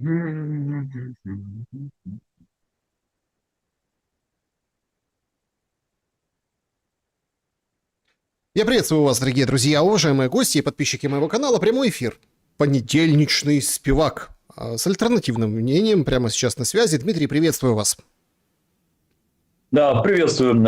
Я приветствую вас, дорогие друзья, уважаемые гости и подписчики моего канала. Прямой эфир. Понедельничный спивак. С альтернативным мнением прямо сейчас на связи. Дмитрий, приветствую вас. Да, приветствую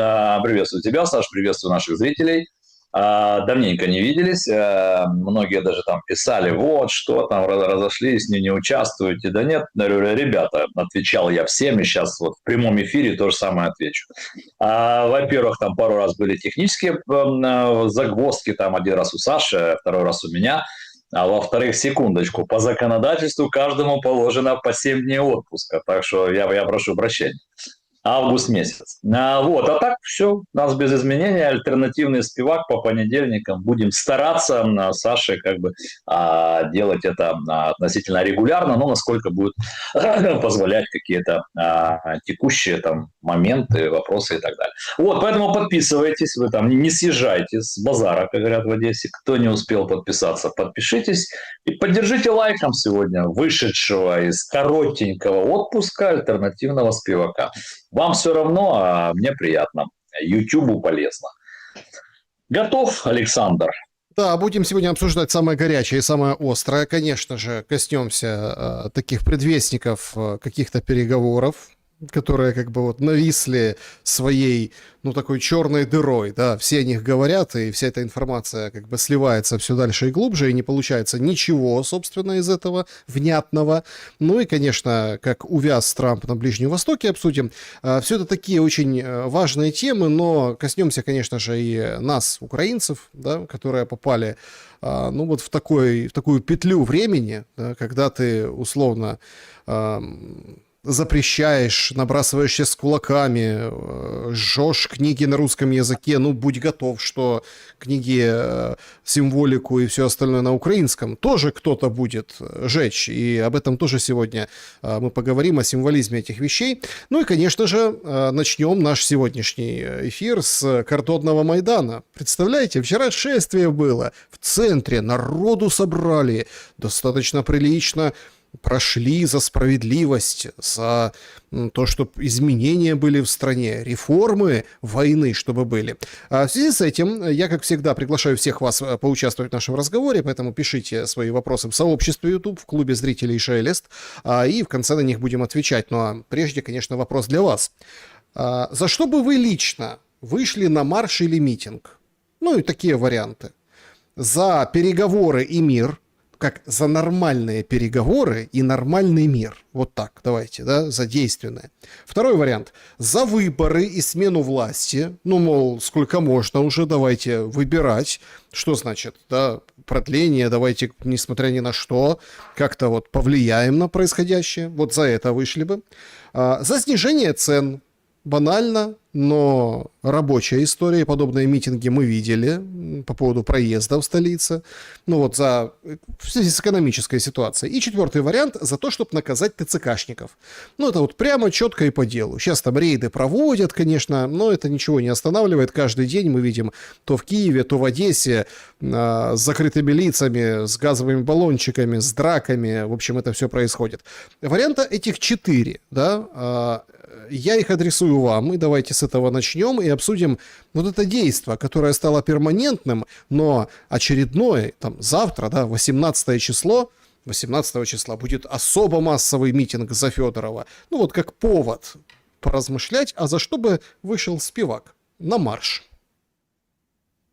тебя, Саш, приветствую наших зрителей. Давненько не виделись, многие даже там писали, вот, что там, разошлись, не участвуете. Да нет, ребята, отвечал я всем, и сейчас вот в прямом эфире то же самое отвечу. Во-первых, там пару раз были технические загвоздки, там один раз у Саши, второй раз у меня. А во-вторых, секундочку, по законодательству каждому положено по 7 дней отпуска, так что я прошу прощения. Август месяц. А так все, у нас без изменений, альтернативный спивак по понедельникам. Будем стараться с Сашей делать это относительно регулярно, но насколько будет позволять какие-то текущие там моменты, вопросы и так далее. Вот, поэтому подписывайтесь, вы там не съезжайте с базара, как говорят в Одессе. Кто не успел подписаться, подпишитесь и поддержите лайком сегодня вышедшего из коротенького отпуска альтернативного спивака. Вам все равно, а мне приятно. Ютубу полезно. Готов, Александр? Да, будем сегодня обсуждать самое горячее и самое острое. Конечно же, коснемся таких предвестников каких-то переговоров, которые как бы вот нависли своей, ну, такой черной дырой, да, все о них говорят, и вся эта информация как бы сливается все дальше и глубже, и не получается ничего, собственно, из этого внятного. Ну и, конечно, как увяз Трамп на Ближнем Востоке обсудим. Все это такие очень важные темы, но коснемся, конечно же, и нас, украинцев, да, которые попали, ну, вот в такую петлю времени, да, когда ты условно запрещаешь, набрасываешься с кулаками, жжешь книги на русском языке, ну, будь готов, что книги, символику и все остальное на украинском тоже кто-то будет жечь, и об этом тоже сегодня мы поговорим, о символизме этих вещей. Ну и, конечно же, начнем наш сегодняшний эфир с картонного Майдана. Представляете, вчера шествие было в центре, народу собрали достаточно прилично, прошли за справедливость, за то, чтобы изменения были в стране, реформы войны, чтобы были. В связи с этим я, как всегда, приглашаю всех вас поучаствовать в нашем разговоре, поэтому пишите свои вопросы в сообществе YouTube, в клубе зрителей Шелест, и в конце на них будем отвечать. Ну а прежде, конечно, вопрос для вас. За что бы вы лично вышли на марш или митинг? Ну и такие варианты. За переговоры и мир, как за нормальные переговоры и нормальный мир. Вот так, давайте, да, за действенное. Второй вариант. За выборы и смену власти. Ну, мол, сколько можно уже, давайте выбирать. Что значит, да, продление, давайте, несмотря ни на что, как-то вот повлияем на происходящее. Вот за это вышли бы. За снижение цен. Банально, но рабочая история. Подобные митинги мы видели по поводу проезда в столице. Ну вот в связи с экономической ситуацией. И четвертый вариант за то, чтобы наказать ТЦКшников. Ну это вот прямо четко и по делу. Сейчас там рейды проводят, конечно, но это ничего не останавливает. Каждый день мы видим то в Киеве, то в Одессе с закрытыми лицами, с газовыми баллончиками, с драками. В общем, это все происходит. Варианта этих 4, да. Я их адресую вам, и давайте с этого начнем и обсудим вот это действо, которое стало перманентным, но очередное, там, завтра, да, 18 числа будет особо массовый митинг за Федорова. Ну вот как повод поразмышлять, а за что бы вышел спивак на марш?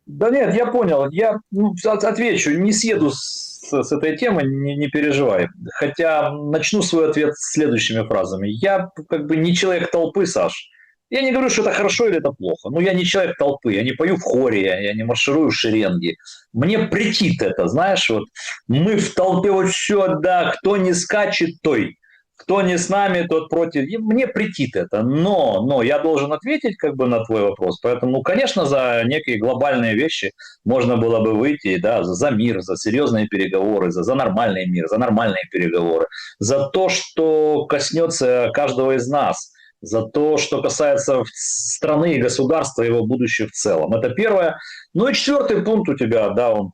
Да нет, я понял. Я отвечу, не съеду с этой темы, не переживай. Хотя начну свой ответ следующими фразами. Я как бы не человек толпы, Саш. Я не говорю, что это хорошо или это плохо. Но я не человек толпы, я не пою в хоре, я не марширую в шеренге. Мне претит это, знаешь, вот мы в толпе вот все, да, кто не скачет, той. Кто не с нами, тот против. И мне претит это. Но я должен ответить как бы на твой вопрос. Поэтому, ну, конечно, за некие глобальные вещи можно было бы выйти, да, за мир, за серьезные переговоры, за нормальный мир, за нормальные переговоры, за то, что коснется каждого из нас, за то, что касается страны и государства, его будущего в целом. Это первое. Ну и четвертый пункт у тебя, да, он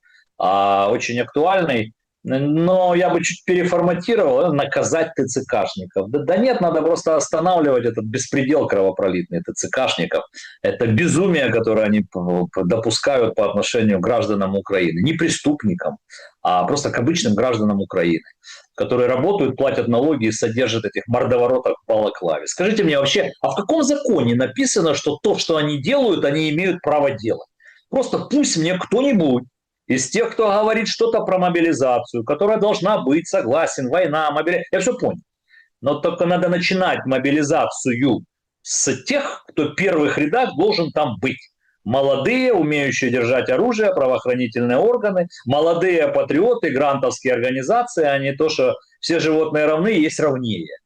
очень актуальный. Но я бы чуть переформатировал, наказать ТЦКшников. Да нет, надо просто останавливать этот беспредел кровопролитный ТЦКшников. Это безумие, которое они допускают по отношению к гражданам Украины. Не преступникам, а просто к обычным гражданам Украины, которые работают, платят налоги и содержат этих мордоворотов в балаклаве. Скажите мне вообще, а в каком законе написано, что то, что они делают, они имеют право делать? Просто пусть мне кто-нибудь из тех, кто говорит что-то про мобилизацию, которая должна быть, согласен, война, мобилизация, я все понял. Но только надо начинать мобилизацию с тех, кто в первых рядах должен там быть. Молодые, умеющие держать оружие, правоохранительные органы, молодые патриоты, грантовские организации, а не то, что все животные равны, есть равнее.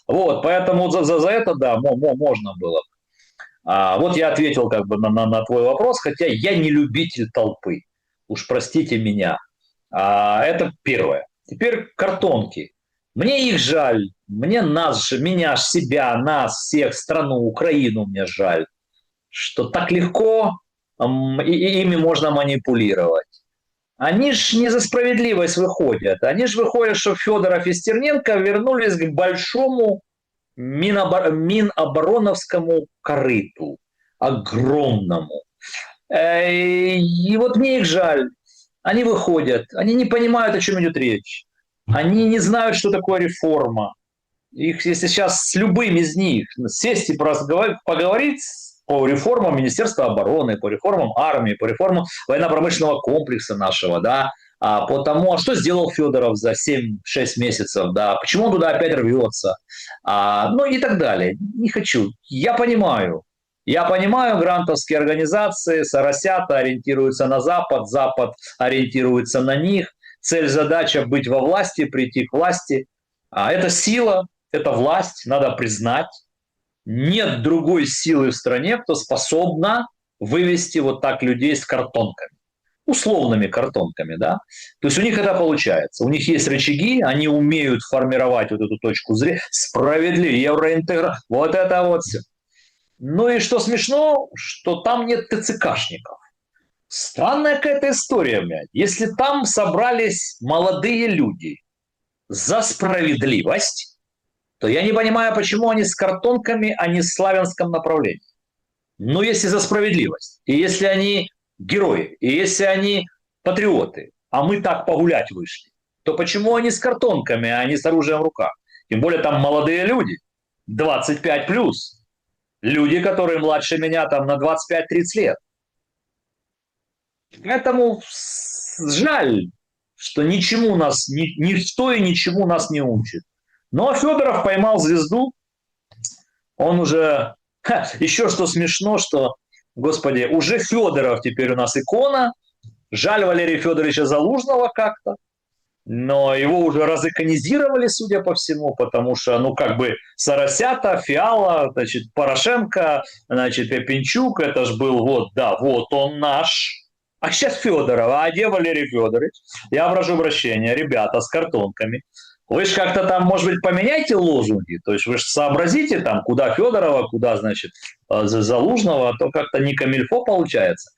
Вот, поэтому за это, да, можно было. Вот я ответил как бы на твой вопрос, хотя я не любитель толпы. Уж простите меня. Это первое. Теперь картонки. Мне их жаль. Мне нас же, меня, себя, нас, всех, страну, Украину мне жаль. Что так легко ими можно манипулировать. Они же не за справедливость выходят. Они же выходят, что Федоров и Стерненко вернулись к большому Минобороновскому корыту. Огромному. И вот мне их жаль. Они выходят, они не понимают, о чем идет речь. Они не знают, что такое реформа. Их, если сейчас с любым из них сесть и поговорить по реформам Министерства обороны, по реформам армии, по реформам военно-промышленного комплекса нашего, да, по тому, что сделал Федоров за 7-6 месяцев, да, почему он туда опять рвется, ну и так далее. Не хочу. Я понимаю, грантовские организации, соросята, ориентируются на Запад, Запад ориентируется на них. Цель, задача быть во власти, прийти к власти. Это сила, это власть, надо признать. Нет другой силы в стране, кто способна вывести вот так людей с картонками. Условными картонками, да. То есть у них это получается. У них есть рычаги, они умеют формировать вот эту точку зрения. Справедливее, евроинтеграция, вот это вот все. Ну и что смешно, что там нет ТЦКшников. Странная какая-то история, блядь. Если там собрались молодые люди за справедливость, то я не понимаю, почему они с картонками, а не в славянском направлении. Ну, если за справедливость, и если они герои, и если они патриоты, а мы так погулять вышли, то почему они с картонками, а не с оружием в руках? Тем более там молодые люди, 25+. Люди, которые младше меня там на 25-30 лет. Поэтому жаль, что ничему нас, ничто и ничему нас не учит. Но Федоров поймал звезду. Он уже... еще что смешно, что, господи, уже Федоров теперь у нас икона. Жаль Валерия Федоровича Залужного как-то. Но его уже разиконизировали, судя по всему, потому что, ну, как бы, Соросята, Фиала, значит, Порошенко, значит, Пинчук, это ж был, вот, да, вот он наш. А сейчас Федоров, а где Валерий Федорович? Я прошу прощения, ребята с картонками. Вы же как-то там, может быть, поменяйте лозунги, то есть вы же сообразите там, куда Федорова, куда, значит, Залужного, а то как-то не камильфо получается.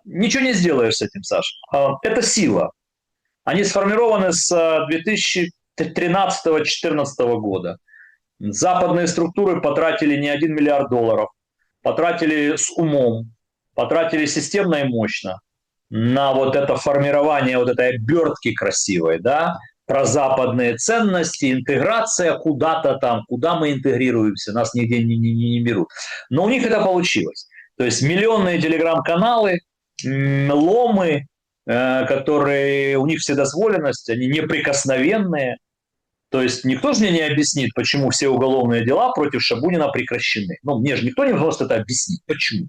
Ничего не сделаешь с этим, Саша. Это сила. Они сформированы с 2013-2014 года. Западные структуры потратили не $1 миллиард, потратили с умом, потратили системно и мощно на вот это формирование вот этой обертки красивой, да, про западные ценности, интеграция куда-то там, куда мы интегрируемся, нас нигде не берут. Но у них это получилось. То есть миллионные телеграм-каналы, ломы, которые, у них вседозволенность, они неприкосновенные. То есть никто же мне не объяснит, почему все уголовные дела против Шабунина прекращены. Ну, мне же никто не может это объяснить. Почему?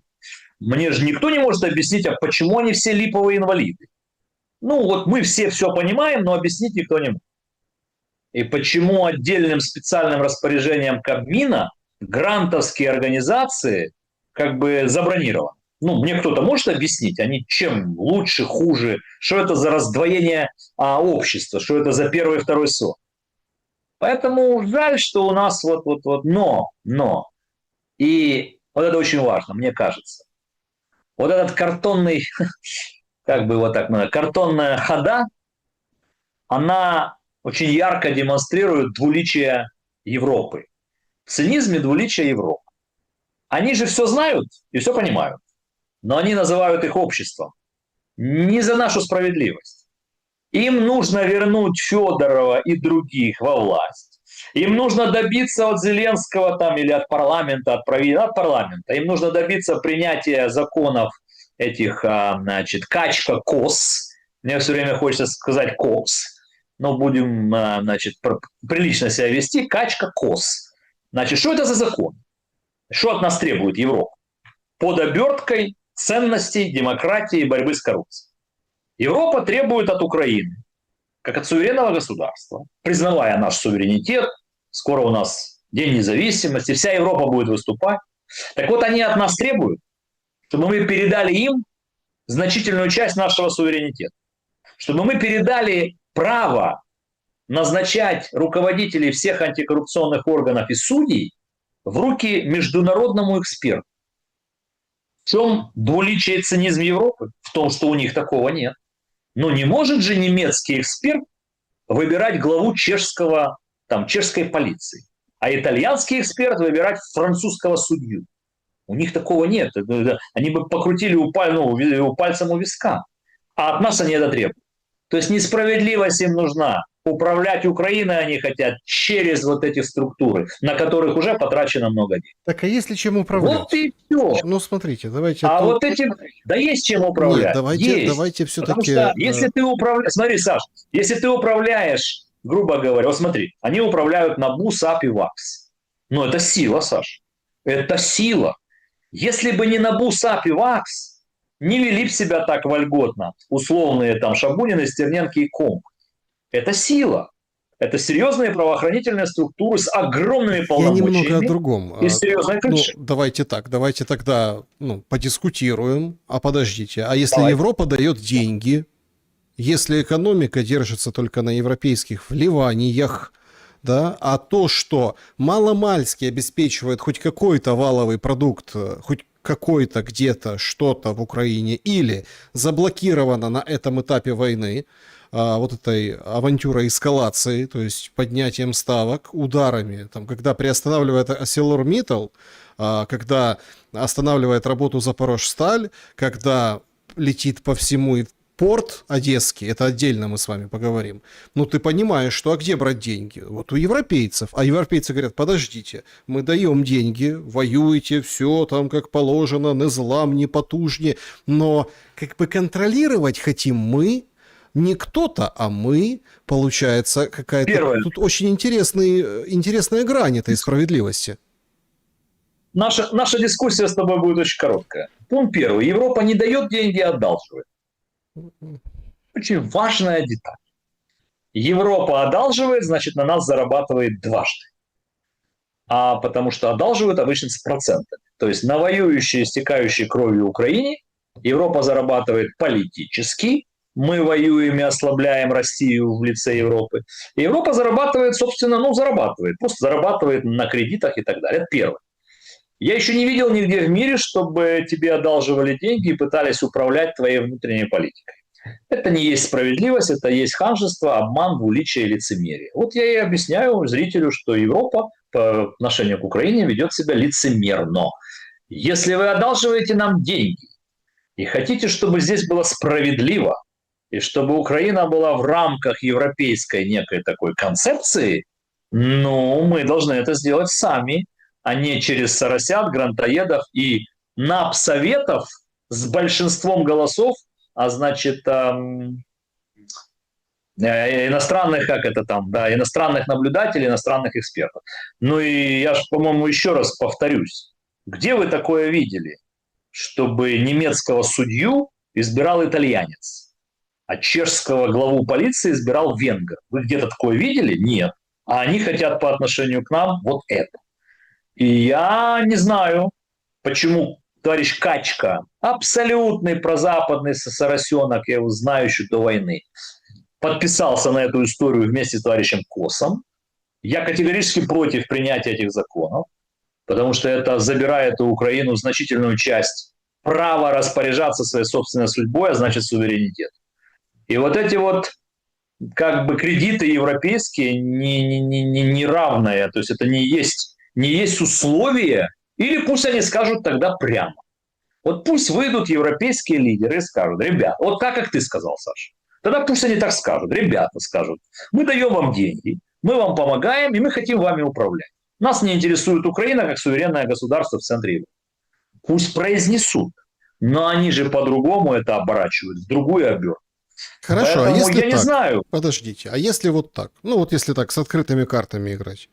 Мне же никто не может объяснить, а почему они все липовые инвалиды. Ну, вот мы все понимаем, но объяснить никто не может. И почему отдельным специальным распоряжением Кабмина грантовские организации как бы забронированы. Ну, мне кто-то может объяснить, они чем лучше, хуже, что это за раздвоение общества, что это за первый и второй сон. Поэтому жаль, что у нас но. И вот это очень важно, мне кажется. Вот этот картонный, как бы его так назвать, картонная хода, она очень ярко демонстрирует двуличие Европы. Цинизм и двуличие Европы. Они же все знают и все понимают, но они называют их обществом. Не за нашу справедливость. Им нужно вернуть Федорова и других во власть. Им нужно добиться от Зеленского там, или от парламента, от парламента. Им нужно добиться принятия законов этих, значит, качка-кос. Мне все время хочется сказать кокс, но будем, значит, прилично себя вести. Качка-кос. Значит, что это за закон? Что от нас требует Европа? Под оберткой ценностей, демократии и борьбы с коррупцией. Европа требует от Украины, как от суверенного государства, признавая наш суверенитет, скоро у нас День независимости, вся Европа будет выступать. Так вот, они от нас требуют, чтобы мы передали им значительную часть нашего суверенитета, чтобы мы передали право назначать руководителей всех антикоррупционных органов и судей в руки международному эксперту. В чем двуличие и цинизм Европы? В том, что у них такого нет. Но не может же немецкий эксперт выбирать главу чешской полиции, а итальянский эксперт выбирать французского судью. У них такого нет. Они бы покрутили пальцем у виска. А от нас они это требуют. То есть несправедливость им нужна. Управлять Украиной они хотят через вот эти структуры, на которых уже потрачено много денег. Так а если чем управлять? Вот и все. Ну, смотрите, давайте... А вот этим... Да есть чем управлять. Нет, давайте все-таки... Потому что если ты управляешь... Смотри, Саш, если ты управляешь, грубо говоря, вот смотри, они управляют НАБУ, САП и ВАКС. Ну, это сила, Саш. Это сила. Если бы не НАБУ, САП и ВАКС, не вели бы себя так вольготно условные там Шабунины, Стерненки и Комк. Это сила. Это серьезные правоохранительные структуры с огромными полномочиями. Я немного о другом. И серьезной крышей. Давайте тогда подискутируем. А подождите, а если Европа дает деньги, если экономика держится только на европейских вливаниях, да, а то, что маломальски обеспечивает хоть какой-то валовый продукт, хоть какой-то где-то что-то в Украине, или заблокировано на этом этапе войны, вот этой авантюрой эскалации, то есть поднятием ставок, ударами, там, когда приостанавливает ArcelorMittal, когда останавливает работу Запорожсталь, когда летит по всему и порт одесский, это отдельно мы с вами поговорим. Ну, ты понимаешь, что, а где брать деньги? Вот у европейцев. А европейцы говорят, подождите, мы даем деньги, воюете, все там как положено, не злам, не потужнее, но как бы контролировать хотим мы, не кто-то, а мы, получается, какая-то... Первое. Тут очень интересная грань этой справедливости. Наша дискуссия с тобой будет очень короткая. Пункт первый. Европа не дает деньги, а одалживает. Очень важная деталь. Европа одалживает, значит, на нас зарабатывает дважды. А потому что одалживают обычно с процентами. То есть на воюющей, истекающей кровью Украине Европа зарабатывает политически. Мы воюем и ослабляем Россию в лице Европы. И Европа зарабатывает, собственно, просто зарабатывает на кредитах и так далее. Это первое. Я еще не видел нигде в мире, чтобы тебе одалживали деньги и пытались управлять твоей внутренней политикой. Это не есть справедливость, это есть ханжество, обман, двуличие, лицемерие. Вот я и объясняю зрителю, что Европа по отношению к Украине ведет себя лицемерно. Если вы одалживаете нам деньги и хотите, чтобы здесь было справедливо, и чтобы Украина была в рамках европейской некой такой концепции, ну, мы должны это сделать сами, а не через соросят, грантоедов и напсоветов с большинством голосов, а значит, иностранных, иностранных наблюдателей, иностранных экспертов. Ну и я же, по-моему, еще раз повторюсь, где вы такое видели, чтобы немецкого судью избирал итальянец, а чешского главу полиции избирал венгр? Вы где-то такое видели? Нет. А они хотят по отношению к нам вот это. И я не знаю, почему товарищ Качка, абсолютный прозападный соросенок, я его знаю еще до войны, подписался на эту историю вместе с товарищем Косом. Я категорически против принятия этих законов, потому что это забирает у Украины значительную часть права распоряжаться своей собственной судьбой, а значит суверенитет. И вот эти вот как бы кредиты европейские не равные, то есть это не есть условия, или пусть они скажут тогда прямо. Вот пусть выйдут европейские лидеры и скажут: ребят, вот так, как ты сказал, Саша, тогда пусть они так скажут, ребята скажут: мы даем вам деньги, мы вам помогаем, и мы хотим вами управлять. Нас не интересует Украина как суверенное государство в центре Европы. Пусть произнесут, но они же по-другому это оборачивают, в другую обертку. Хорошо, а Поэтому если я не так? знаю. Подождите, а если вот так? Ну, вот если так, с открытыми картами играть.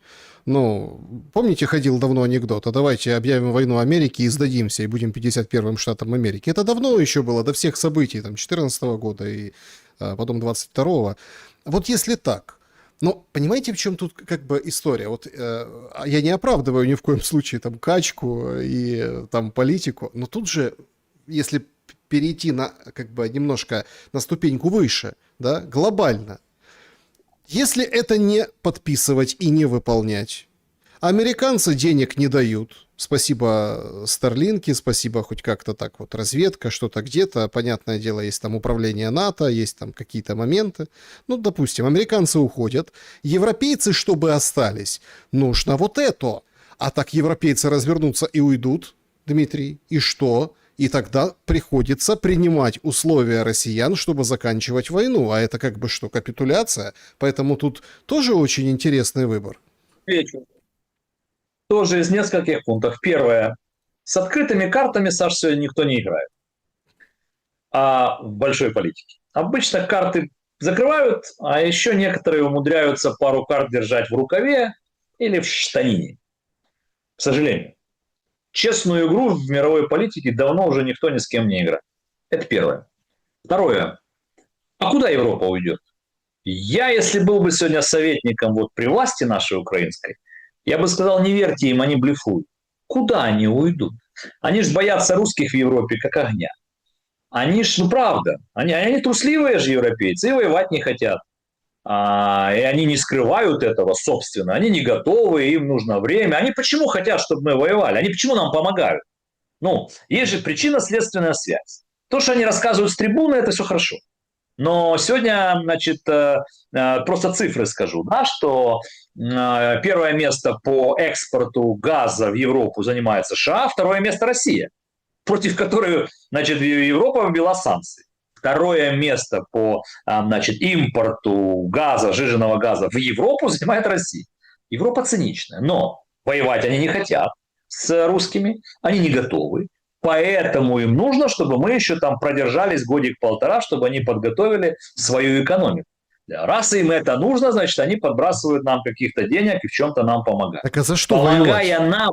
Ну, помните, ходил давно анекдот: а давайте объявим войну Америке и сдадимся, и будем 51-м штатом Америки. Это давно еще было, до всех событий, там, 14 года и потом 22-го. Вот если так, ну, понимаете, в чем тут как бы история? Вот я не оправдываю ни в коем случае там качку и там политику, но тут же, если перейти на как бы немножко на ступеньку выше, да, глобально. Если это не подписывать и не выполнять, американцы денег не дают. Спасибо Старлинки, спасибо хоть как-то так вот разведка, что-то где-то. Понятное дело, есть там управление НАТО, есть там какие-то моменты. Ну, допустим, американцы уходят. Европейцы, чтобы остались, нужно вот это. А так европейцы развернутся и уйдут, Дмитрий, и что? И тогда приходится принимать условия россиян, чтобы заканчивать войну. А это как бы что, капитуляция? Поэтому тут тоже очень интересный выбор. Отвечу. Тоже из нескольких пунктов. Первое. С открытыми картами, Саш, сегодня никто не играет. А в большой политике. Обычно карты закрывают, а еще некоторые умудряются пару карт держать в рукаве или в штанине. К сожалению. Честную игру в мировой политике давно уже никто ни с кем не играет. Это первое. Второе. А куда Европа уйдет? Я, если был бы сегодня советником вот при власти нашей украинской, я бы сказал: не верьте им, они блефуют. Куда они уйдут? Они же боятся русских в Европе как огня. Они ж, ну правда, они трусливые же европейцы и воевать не хотят. И они не скрывают этого, собственно. Они не готовы, им нужно время. Они почему хотят, чтобы мы воевали? Они почему нам помогают? Ну, есть же причинно-следственная связь. То, что они рассказывают с трибуны, это все хорошо. Но сегодня, значит, просто цифры скажу, да, что первое место по экспорту газа в Европу занимает США, второе место Россия, против которой, значит, Европа ввела санкции. Второе место по, значит, импорту газа, сжиженного газа в Европу занимает Россия. Европа циничная, но воевать они не хотят с русскими, они не готовы. Поэтому им нужно, чтобы мы еще там продержались годик-полтора, чтобы они подготовили свою экономику. Раз им это нужно, значит, они подбрасывают нам каких-то денег и в чем-то нам помогают. Так а за что Помогая воевать? нам,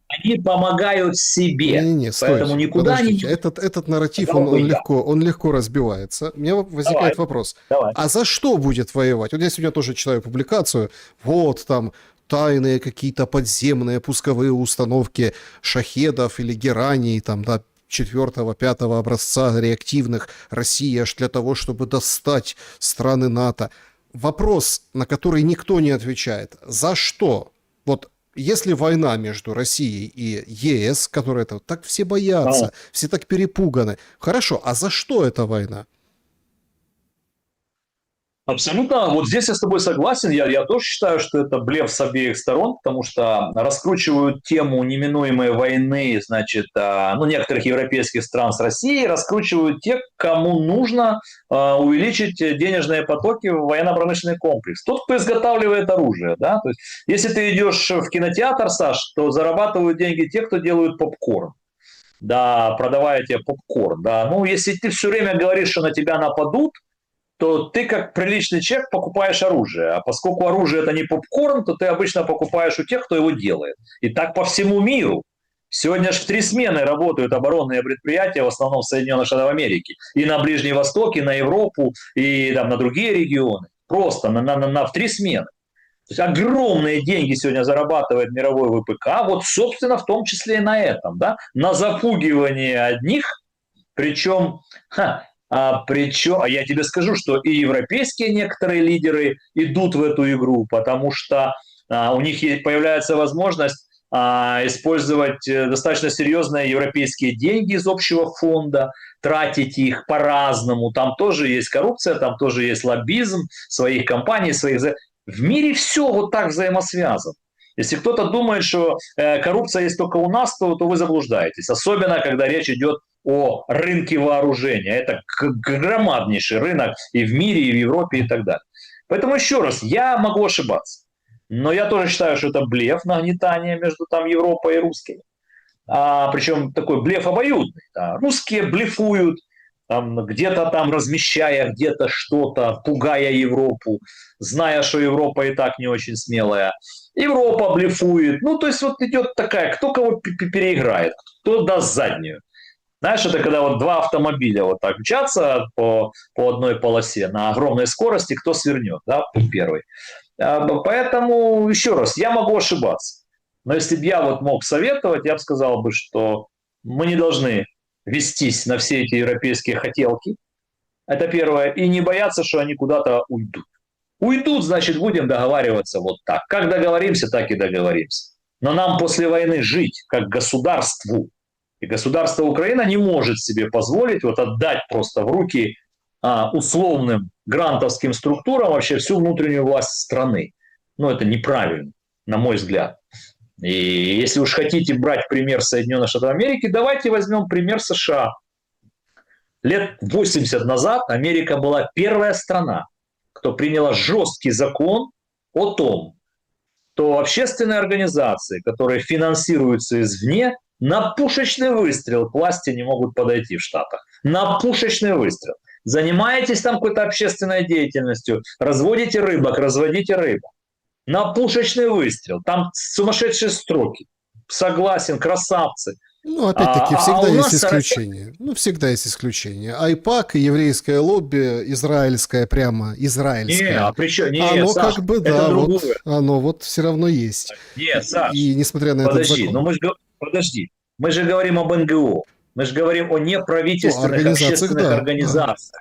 они помогают себе. Не-не-не, Поэтому стойте, никуда подождите. не... Этот нарратив, он легко разбивается. У меня возникает вопрос. Давай. А за что будет воевать? Вот я сегодня тоже читаю публикацию. Вот там тайные какие-то подземные пусковые установки шахедов или гераний, там, да, 4-5 образца реактивных России аж для того, чтобы достать страны НАТО. Вопрос, на который никто не отвечает. За что? Вот если война между Россией и ЕС, которая это так все боятся, все так перепуганы. Хорошо, а за что эта война? Абсолютно. Вот здесь я с тобой согласен. Я тоже считаю, что это блеф с обеих сторон, потому что раскручивают тему неминуемой войны, значит, некоторых европейских стран с Россией, раскручивают тех, кому нужно увеличить денежные потоки в военно-промышленный комплекс. Тот, кто изготавливает оружие. Да? То есть, если ты идешь в кинотеатр, Саш, то зарабатывают деньги те, кто делают попкорн. Да, продавая тебе попкорн. Да. Ну, если ты все время говоришь, что на тебя нападут, то ты как приличный человек покупаешь оружие. А поскольку оружие это не попкорн, то ты обычно покупаешь у тех, кто его делает. И так по всему миру. Сегодня же в 3 смены работают оборонные предприятия, в основном в Соединенных Штатах Америки. И на Ближний Восток, и на Европу, и там, на другие регионы. Просто в 3 смены. То есть огромные деньги сегодня зарабатывает мировой ВПК, вот, собственно, в том числе и на этом, да, на запугивании одних, причем я тебе скажу, что и европейские некоторые лидеры идут в эту игру, потому что у них появляется возможность использовать достаточно серьезные европейские деньги из общего фонда, тратить их по-разному. Там тоже есть коррупция, там тоже есть лоббизм своих компаний, своих... В мире все вот так взаимосвязано. Если кто-то думает, что коррупция есть только у нас, то вы заблуждаетесь. Особенно, когда речь идет о рынке вооружения. Это громаднейший рынок и в мире, и в Европе, и так далее. Поэтому еще раз, я могу ошибаться. Но я тоже считаю, что это блеф, нагнетание между там Европой и русскими. Причем такой блеф обоюдный. Да. Русские блефуют, где-то там размещая где-то что-то, пугая Европу, зная, что Европа и так не очень смелая. Европа блефует. Ну, то есть вот идет такая, кто кого переиграет, кто даст заднюю. Знаешь, это когда вот два автомобиля вот так мчатся по одной полосе на огромной скорости, кто свернет, да, первый. Поэтому, еще раз, я могу ошибаться. Но если бы я вот мог советовать, я бы сказал бы, что мы не должны вестись на все эти европейские хотелки. Это первое. И не бояться, что они куда-то уйдут. Уйдут, значит, будем договариваться вот так. Как договоримся, так и договоримся. Но нам после войны жить как государству. И государство Украина не может себе позволить вот отдать просто в руки условным грантовским структурам вообще всю внутреннюю власть страны. Ну, это неправильно, на мой взгляд. И если уж хотите брать пример Соединенных Штатов Америки, давайте возьмем пример США. Лет 80 назад Америка была первая страна, кто приняла жесткий закон о том, что общественные организации, которые финансируются извне, на пушечный выстрел к власти не могут подойти в Штатах. На пушечный выстрел. Занимаетесь там какой-то общественной деятельностью, разводите рыбок, разводите рыбок. На пушечный выстрел. Там сумасшедшие строки. Согласен, красавцы. Ну, опять-таки, всегда есть исключения. Ну, всегда есть исключения. Айпак и еврейское лобби, израильское прямо, израильское. Не, а при чем? Не, оно Саш, как бы, да, вот, оно вот все равно есть. Нет, Саш, и несмотря на этот закон. Подожди, мы же говорим об НГО. Мы же говорим о неправительственных общественных организациях. Да.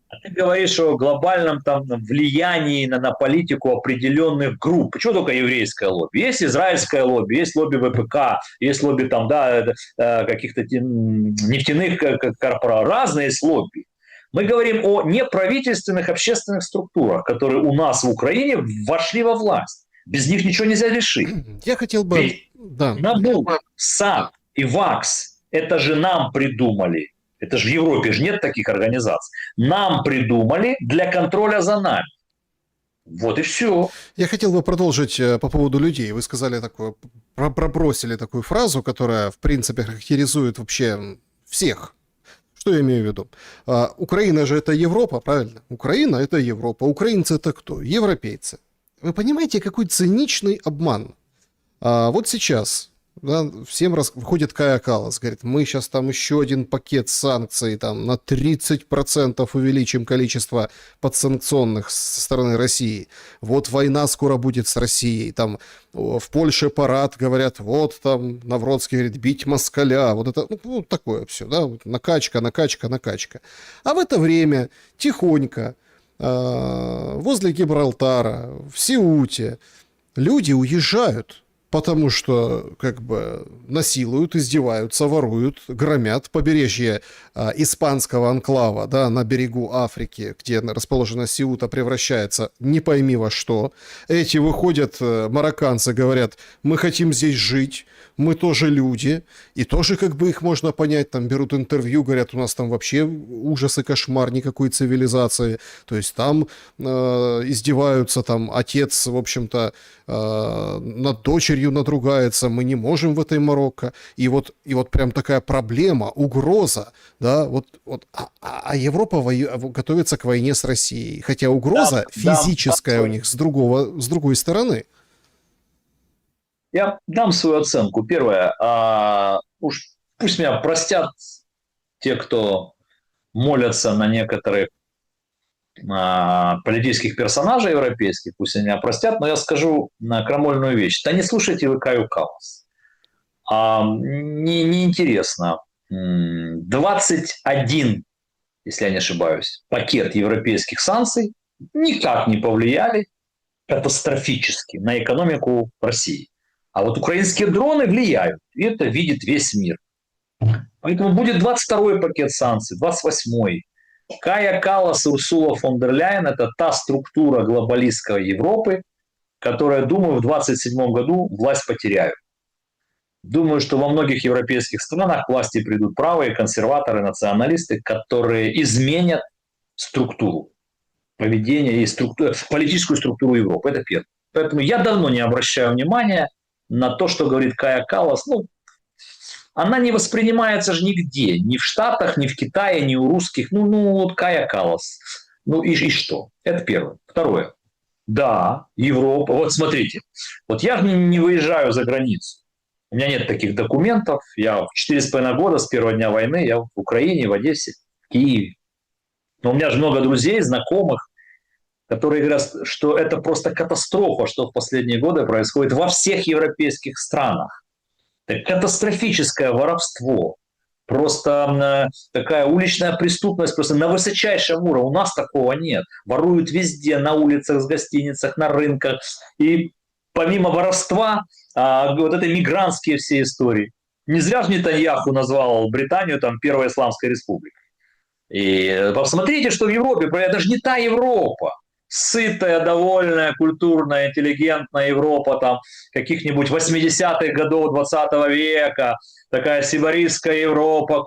А ты говоришь о глобальном там влиянии на политику определенных групп. Почему только еврейское лобби? Есть израильское лобби, есть лобби ВПК, есть лобби там, да, каких-то нефтяных корпораций. Разные есть лобби. Мы говорим о неправительственных общественных структурах, которые у нас в Украине вошли во власть. Без них ничего нельзя решить. Я хотел бы... Ведь НАБУ, САП и ВАКС – это же нам придумали. Это же в Европе же нет таких организаций. Нам придумали для контроля за нами. Вот и все. Я хотел бы продолжить по поводу людей. Вы сказали такое, пробросили такую фразу, которая, в принципе, характеризует вообще всех. Что я имею в виду? Украина же это Европа, правильно? Украина это Европа. Украинцы это кто? Европейцы. Вы понимаете, какой циничный обман? Вот сейчас... Да, всем выходит Кая Каллас, говорит, мы сейчас там еще один пакет санкций там на 30% увеличим количество подсанкционных со стороны России. Вот война скоро будет с Россией. Там в Польше парад, говорят, вот там Навроцкий говорит, бить москаля. Вот это, ну такое все, да, накачка. А в это время тихонько возле Гибралтара, в Сеуте люди уезжают. Потому что, как бы, насилуют, издеваются, воруют, громят побережье испанского анклава, да, на берегу Африки, где расположена Сеута, превращается не пойми во что. Эти выходят, марокканцы, говорят, мы хотим здесь жить, мы тоже люди, и тоже, как бы, их можно понять, там берут интервью, говорят, у нас там вообще ужас и кошмар, никакой цивилизации, то есть там издеваются, там отец, в общем-то, над дочерью надругается, мы не можем в этой Марокко, и вот прям такая проблема, угроза, да, а Европа готовится к войне с Россией, хотя угроза физическая у них с другой стороны. Я дам свою оценку. Первое, уж пусть меня простят те, кто молятся на некоторых политических персонажей европейских, пусть они меня простят, но я скажу крамольную вещь. Да не слушайте вы Каю Каллас. Неинтересно. 21, если я не ошибаюсь, пакет европейских санкций никак не повлияли катастрофически на экономику России. А вот украинские дроны влияют. И это видит весь мир. Поэтому будет 22-й пакет санкций, 28-й. Кая Каллас и Урсула фон дер Ляйен – это та структура глобалистской Европы, которая, думаю, в 2027 году власть потеряют. Думаю, что во многих европейских странах к власти придут правые консерваторы, националисты, которые изменят структуру поведения и политическую структуру Европы. Это первое. Поэтому я давно не обращаю внимания на то, что говорит Кая Каллас. Ну, она не воспринимается же нигде. Ни в Штатах, ни в Китае, ни у русских. Ну вот Кая Каллас. Ну и что? Это первое. Второе. Да, Европа. Вот смотрите. Вот я не выезжаю за границу. У меня нет таких документов. Я 4,5 года с первого дня войны я в Украине, в Одессе, в Киеве. Но у меня же много друзей, знакомых, которые говорят, что это просто катастрофа, что в последние годы происходит во всех европейских странах. Это катастрофическое воровство. Просто такая уличная преступность просто на высочайшем уровне. У нас такого нет. Воруют везде, на улицах, в гостиницах, на рынках. И помимо воровства, вот это мигрантские все истории. Не зря же Нетаньяху назвал Британию там первой исламской республикой. И посмотрите, что в Европе, это же не та Европа. Сытая, довольная, культурная, интеллигентная Европа там каких-нибудь 80-х годов 20 века, такая сибирская Европа,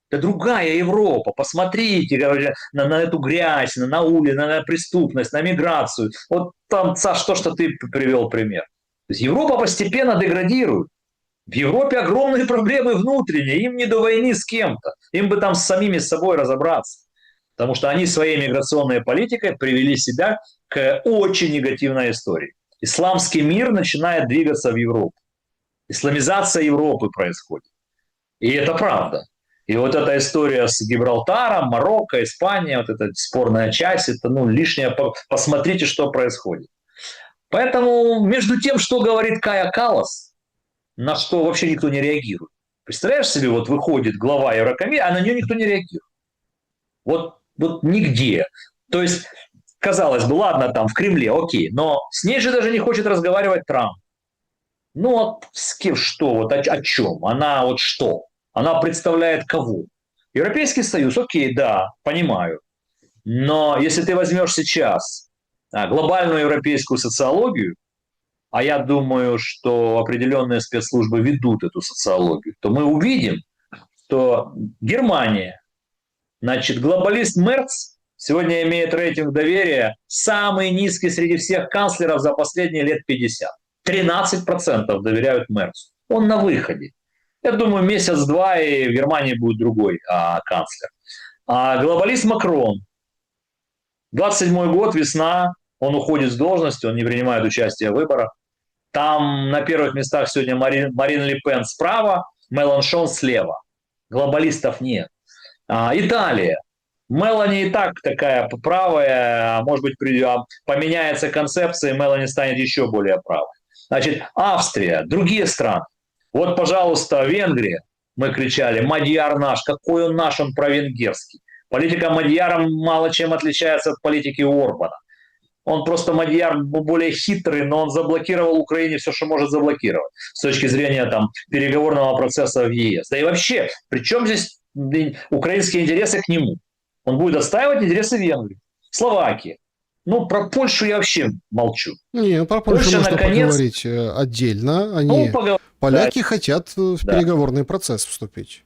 это другая Европа. Посмотрите на эту грязь, на улицу, на преступность, на миграцию. Вот там, Саш, то, что ты привел пример. То есть Европа постепенно деградирует. В Европе огромные проблемы внутренние, им не до войны с кем-то, им бы там с самими собой разобраться. Потому что они своей миграционной политикой привели себя к очень негативной истории. Исламский мир начинает двигаться в Европу. Исламизация Европы происходит. И это правда. И вот эта история с Гибралтаром, Марокко, Испания, вот эта спорная часть, это лишнее. Посмотрите, что происходит. Поэтому между тем, что говорит Кая Каллас, на что вообще никто не реагирует. Представляешь себе, вот выходит глава Еврокомиссии, а на нее никто не реагирует. Вот нигде. То есть, казалось бы, ладно, там в Кремле, окей, но с ней же даже не хочет разговаривать Трамп. Ну, вот с кем что, вот о чем? Она вот что? Она представляет кого? Европейский Союз, окей, да, понимаю. Но если ты возьмешь сейчас глобальную европейскую социологию, а я думаю, что определенные спецслужбы ведут эту социологию, то мы увидим, что Германия, значит, глобалист Мерц сегодня имеет рейтинг доверия самый низкий среди всех канцлеров за последние лет 50. 13% доверяют Мерцу. Он на выходе. Я думаю, месяц-два, и в Германии будет другой канцлер. А глобалист Макрон. 27-й год, весна, он уходит с должности, он не принимает участие в выборах. Там на первых местах сегодня Марин Ле Пен справа, Меланшон слева. Глобалистов нет. Италия. Мелани и так такая правая, может быть, поменяется концепция, и Мелани станет еще более правой. Значит, Австрия, другие страны. Вот, пожалуйста, Венгрия. Мы кричали, Мадьяр наш, какой он наш, он провенгерский. Политика Мадьяра мало чем отличается от политики Орбана. Он просто Мадьяр более хитрый, но он заблокировал Украине все, что может заблокировать с точки зрения там, переговорного процесса в ЕС. Да и вообще, при чем здесь украинские интересы к нему? Он будет отстаивать интересы Венгрии, Словакии. Ну, про Польшу я вообще молчу. Не, про Польшу можно поговорить отдельно. Поляки хотят в переговорный процесс вступить.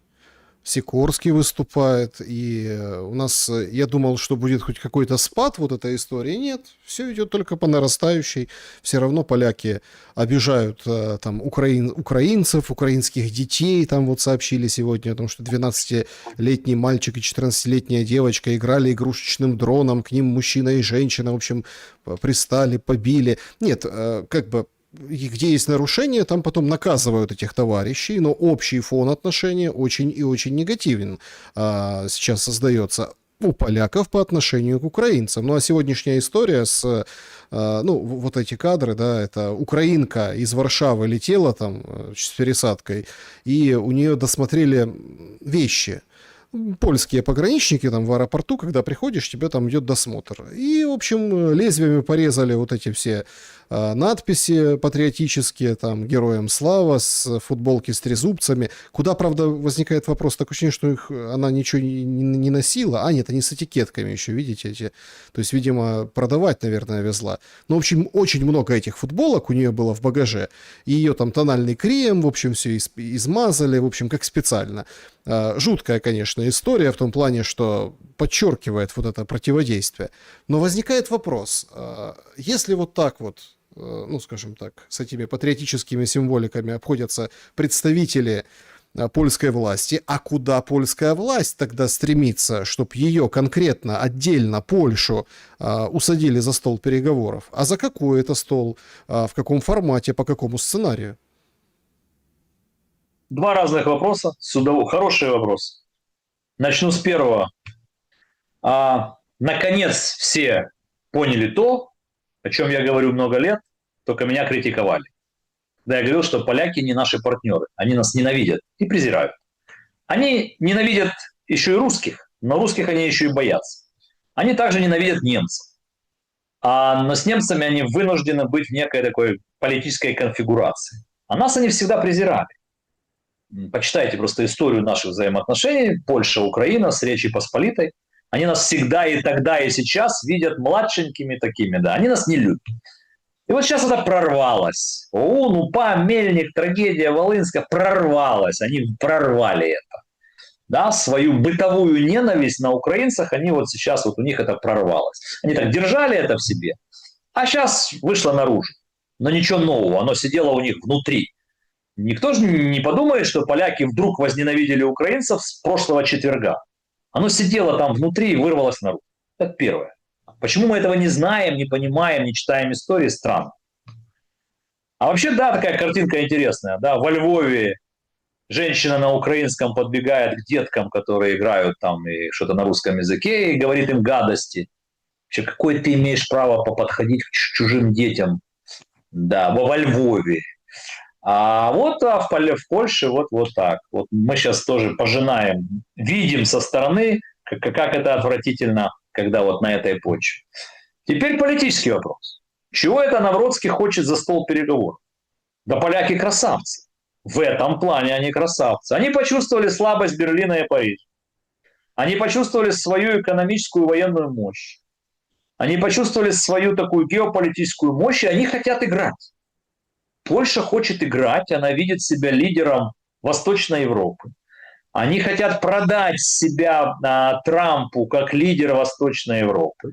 Сикорский выступает, и у нас, я думал, что будет хоть какой-то спад вот этой истории. Нет, все идет только по нарастающей. Все равно поляки обижают там украинцев, украинских детей. Там вот сообщили сегодня о том, что 12-летний мальчик и 14-летняя девочка играли игрушечным дроном, к ним мужчина и женщина, в общем, пристали, побили. Нет, как бы где есть нарушения, там потом наказывают этих товарищей, но общий фон отношения очень и очень негативен сейчас создается у поляков по отношению к украинцам. Ну а сегодняшняя история с, вот эти кадры, да, это украинка из Варшавы летела там с пересадкой, и у нее досмотрели вещи. Польские пограничники там в аэропорту, когда приходишь, тебе там идет досмотр. И, в общем, лезвиями порезали вот эти все надписи патриотические, там, героям слава, с футболки с трезубцами, куда, правда, возникает вопрос, такое ощущение, что она ничего не носила, нет, они с этикетками еще, видите, эти, то есть, видимо, продавать, наверное, везла. Ну, в общем, очень много этих футболок у нее было в багаже, и ее там тональный крем, в общем, все измазали, в общем, как специально. Жуткая, конечно, история в том плане, что подчеркивает вот это противодействие. Но возникает вопрос, если вот так вот, ну, скажем так, с этими патриотическими символиками обходятся представители польской власти, а куда польская власть тогда стремится, чтобы ее конкретно, отдельно, Польшу, усадили за стол переговоров? А за какой это стол? В каком формате, по какому сценарию? Два разных вопроса. Хороший вопрос. Начну с первого. Наконец все поняли то, о чем я говорю много лет, только меня критиковали. Когда я говорил, что поляки не наши партнеры, они нас ненавидят и презирают. Они ненавидят еще и русских, но русских они еще и боятся. Они также ненавидят немцев. Но с немцами они вынуждены быть в некой такой политической конфигурации. А нас они всегда презирали. Почитайте просто историю наших взаимоотношений. Польша, Украина с Речи Посполитой. Они нас всегда и тогда, и сейчас видят младшенькими такими. Да. Они нас не любят. И вот сейчас это прорвалось. ОУН, УПА, Мельник, трагедия Волынская прорвалась. Они прорвали это. Да, свою бытовую ненависть на украинцах, они вот сейчас, вот у них это прорвалось. Они так держали это в себе, а сейчас вышло наружу. Но ничего нового, оно сидело у них внутри. Никто же не подумает, что поляки вдруг возненавидели украинцев с прошлого четверга. Оно сидело там внутри и вырвалось наружу. Это первое. Почему мы этого не знаем, не понимаем, не читаем истории, странно. А вообще, да, такая картинка интересная. Да, во Львове женщина на украинском подбегает к деткам, которые играют там и что-то на русском языке, и говорит им гадости. Вообще, какое ты имеешь право подходить к чужим детям? Да, во Львове. В Польше вот так. Вот мы сейчас тоже пожинаем, видим со стороны, как это отвратительно, когда вот на этой почве. Теперь политический вопрос. Чего это Навроцкий хочет за стол переговоров? Да поляки красавцы. В этом плане они красавцы. Они почувствовали слабость Берлина и Парижа. Они почувствовали свою экономическую и военную мощь. Они почувствовали свою такую геополитическую мощь, и они хотят играть. Польша хочет играть, она видит себя лидером Восточной Европы. Они хотят продать себя Трампу как лидера Восточной Европы.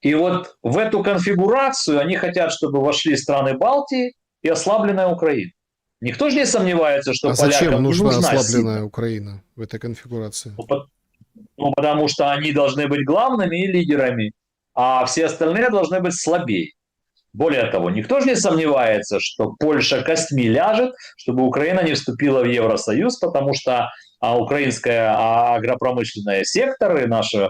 И вот в эту конфигурацию они хотят, чтобы вошли страны Балтии и ослабленная Украина. Никто же не сомневается, что полякам не нужна ослабленная Украина в этой конфигурации? Потому что они должны быть главными и лидерами, а все остальные должны быть слабее. Более того, никто же не сомневается, что Польша костьми ляжет, чтобы Украина не вступила в Евросоюз, потому что украинское агропромышленное сектор и наше,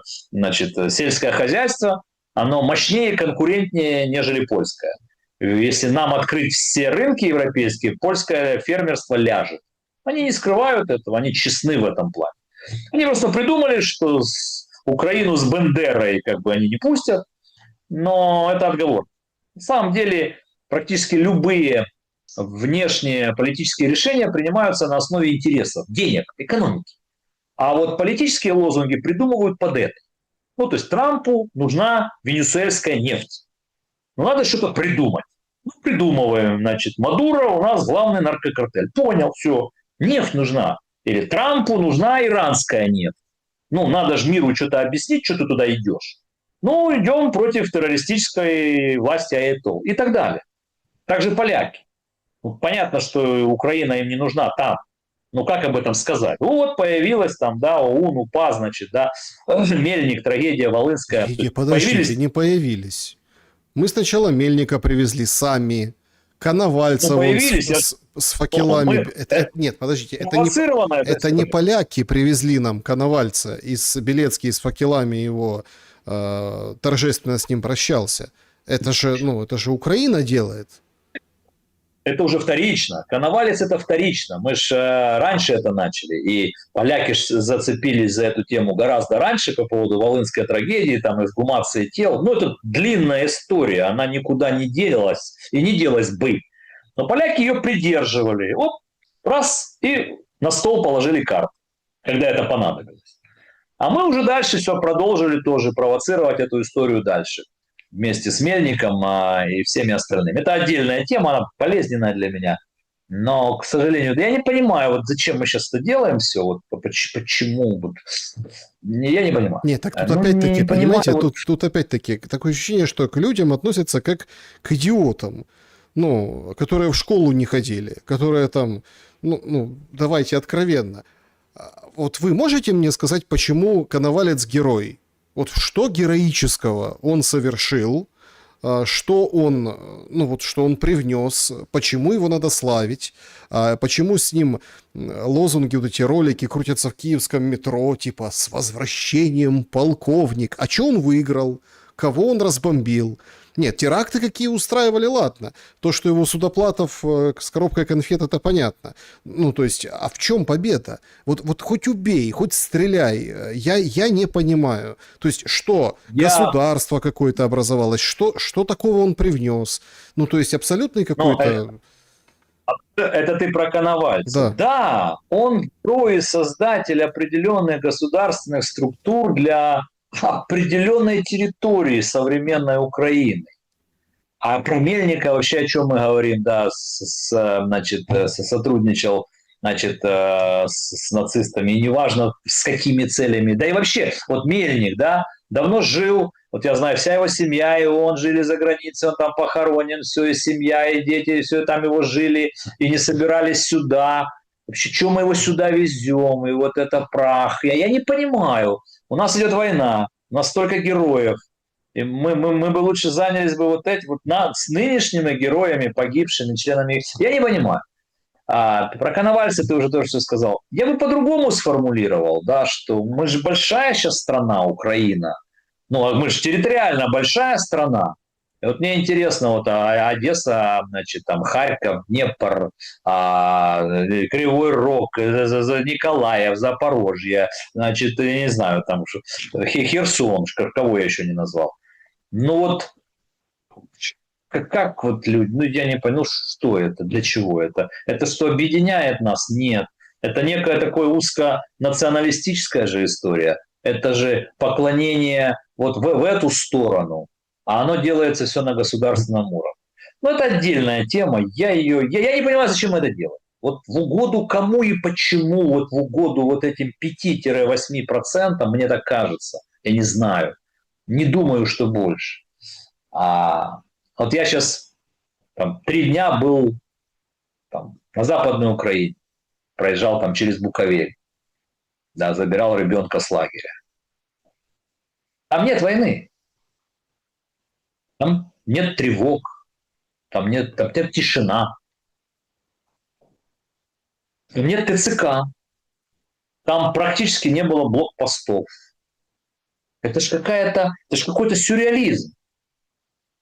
сельское хозяйство, оно мощнее и конкурентнее, нежели польское. Если нам открыть все рынки европейские, польское фермерство ляжет. Они не скрывают этого, они честны в этом плане. Они просто придумали, что Украину с Бендерой они не пустят, но это отговорка. На самом деле практически любые внешние политические решения принимаются на основе интересов, денег, экономики. А вот политические лозунги придумывают под это. То есть Трампу нужна венесуэльская нефть. Надо что-то придумать. Придумываем, Мадуро у нас главный наркокартель. Понял, все, нефть нужна. Или Трампу нужна иранская нефть. Надо же миру что-то объяснить, что ты туда идешь. Идем против террористической власти Аятол и так далее. Также поляки. Понятно, что Украина им не нужна там. Как об этом сказать? Появилась там, ОУН, УПА, Мельник, трагедия Волынская. Подождите, не появились. Мы сначала Мельника привезли сами, Коновальца с факелами. Нет, подождите, это не поляки привезли нам Коновальца, Белецкий с факелами его торжественно с ним прощался. Это же Украина делает. это уже вторично. Коновалец это вторично. Мы же раньше это начали. И поляки зацепились за эту тему гораздо раньше по поводу волынской трагедии, там, эксгумации тел. Ну, это длинная история. Она никуда не делалась и не делась бы. Но поляки ее придерживали. Вот раз и на стол положили карты, когда это понадобилось. А мы уже дальше все продолжили тоже провоцировать эту историю дальше. Вместе с Мельником и всеми остальными. Это отдельная тема, она болезненная для меня. Но, к сожалению, я не понимаю, вот зачем мы сейчас это делаем все, вот почему, вот, я не понимаю. Нет, так тут опять-таки, понимаете, тут опять-таки такое ощущение, что к людям относятся как к идиотам, ну, которые в школу не ходили, которые там, ну давайте откровенно. Вот вы можете мне сказать, почему Коновалец герой? Вот что героического он совершил, что он, ну вот, что он привнес, почему его надо славить, почему с ним лозунги, вот эти ролики крутятся в киевском метро, типа «С возвращением, полковник». А что он выиграл? Кого он разбомбил? Нет, теракты какие устраивали, ладно. То, что его Судоплатов с коробкой конфет, это понятно. Ну, то есть, а в чем победа? Вот хоть убей, хоть стреляй. Я не понимаю. То есть, что? Государство какое-то образовалось? Что такого он привнес? Ну, то есть, абсолютный какой-то... Это ты про Коновальца. Да, он герой и создатель определенных государственных структур для определенной территории современной Украины. А про Мельника вообще о чем мы говорим? Да, сотрудничал, значит, с нацистами, и неважно с какими целями. Да и вообще, вот Мельник, да, давно жил, вот я знаю, вся его семья, и он жили за границей, он там похоронен, все, и семья, и дети, и все там его жили, и не собирались сюда. Вообще, что мы его сюда везем, и вот это прах. Я не понимаю. У нас идет война, у нас столько героев. И мы бы лучше занялись бы вот этим, вот с нынешними героями, погибшими, членами. Я не понимаю. Про Коновальца ты уже тоже все сказал. Я бы по-другому сформулировал, да, что мы же большая сейчас страна, Украина. Ну, мы же территориально большая страна. И вот мне интересно, вот Одесса, значит, там Харьков, Днепр, Кривой Рог, Николаев, Запорожье, значит, я не знаю, там Херсон, кого я еще не назвал. Ну вот, как вот люди, ну я не понял, что это, для чего это? Это что, объединяет нас? Нет. Это некая такая узконационалистическая же история. Это же поклонение вот в эту сторону. А оно делается все на государственном уровне. Но это отдельная тема. Я не понимаю, зачем это делать. Вот в угоду кому и почему, вот в угоду вот этим 5-8%, мне так кажется. Я не знаю. Не думаю, что больше. Вот я сейчас 3 дня был там, на Западной Украине. Проезжал там через Буковель. Да, забирал ребенка с лагеря. Там нет войны. Там нет тревог, там нет тишина, там нет ТЦК, там практически не было блокпостов. Это ж какой-то сюрреализм.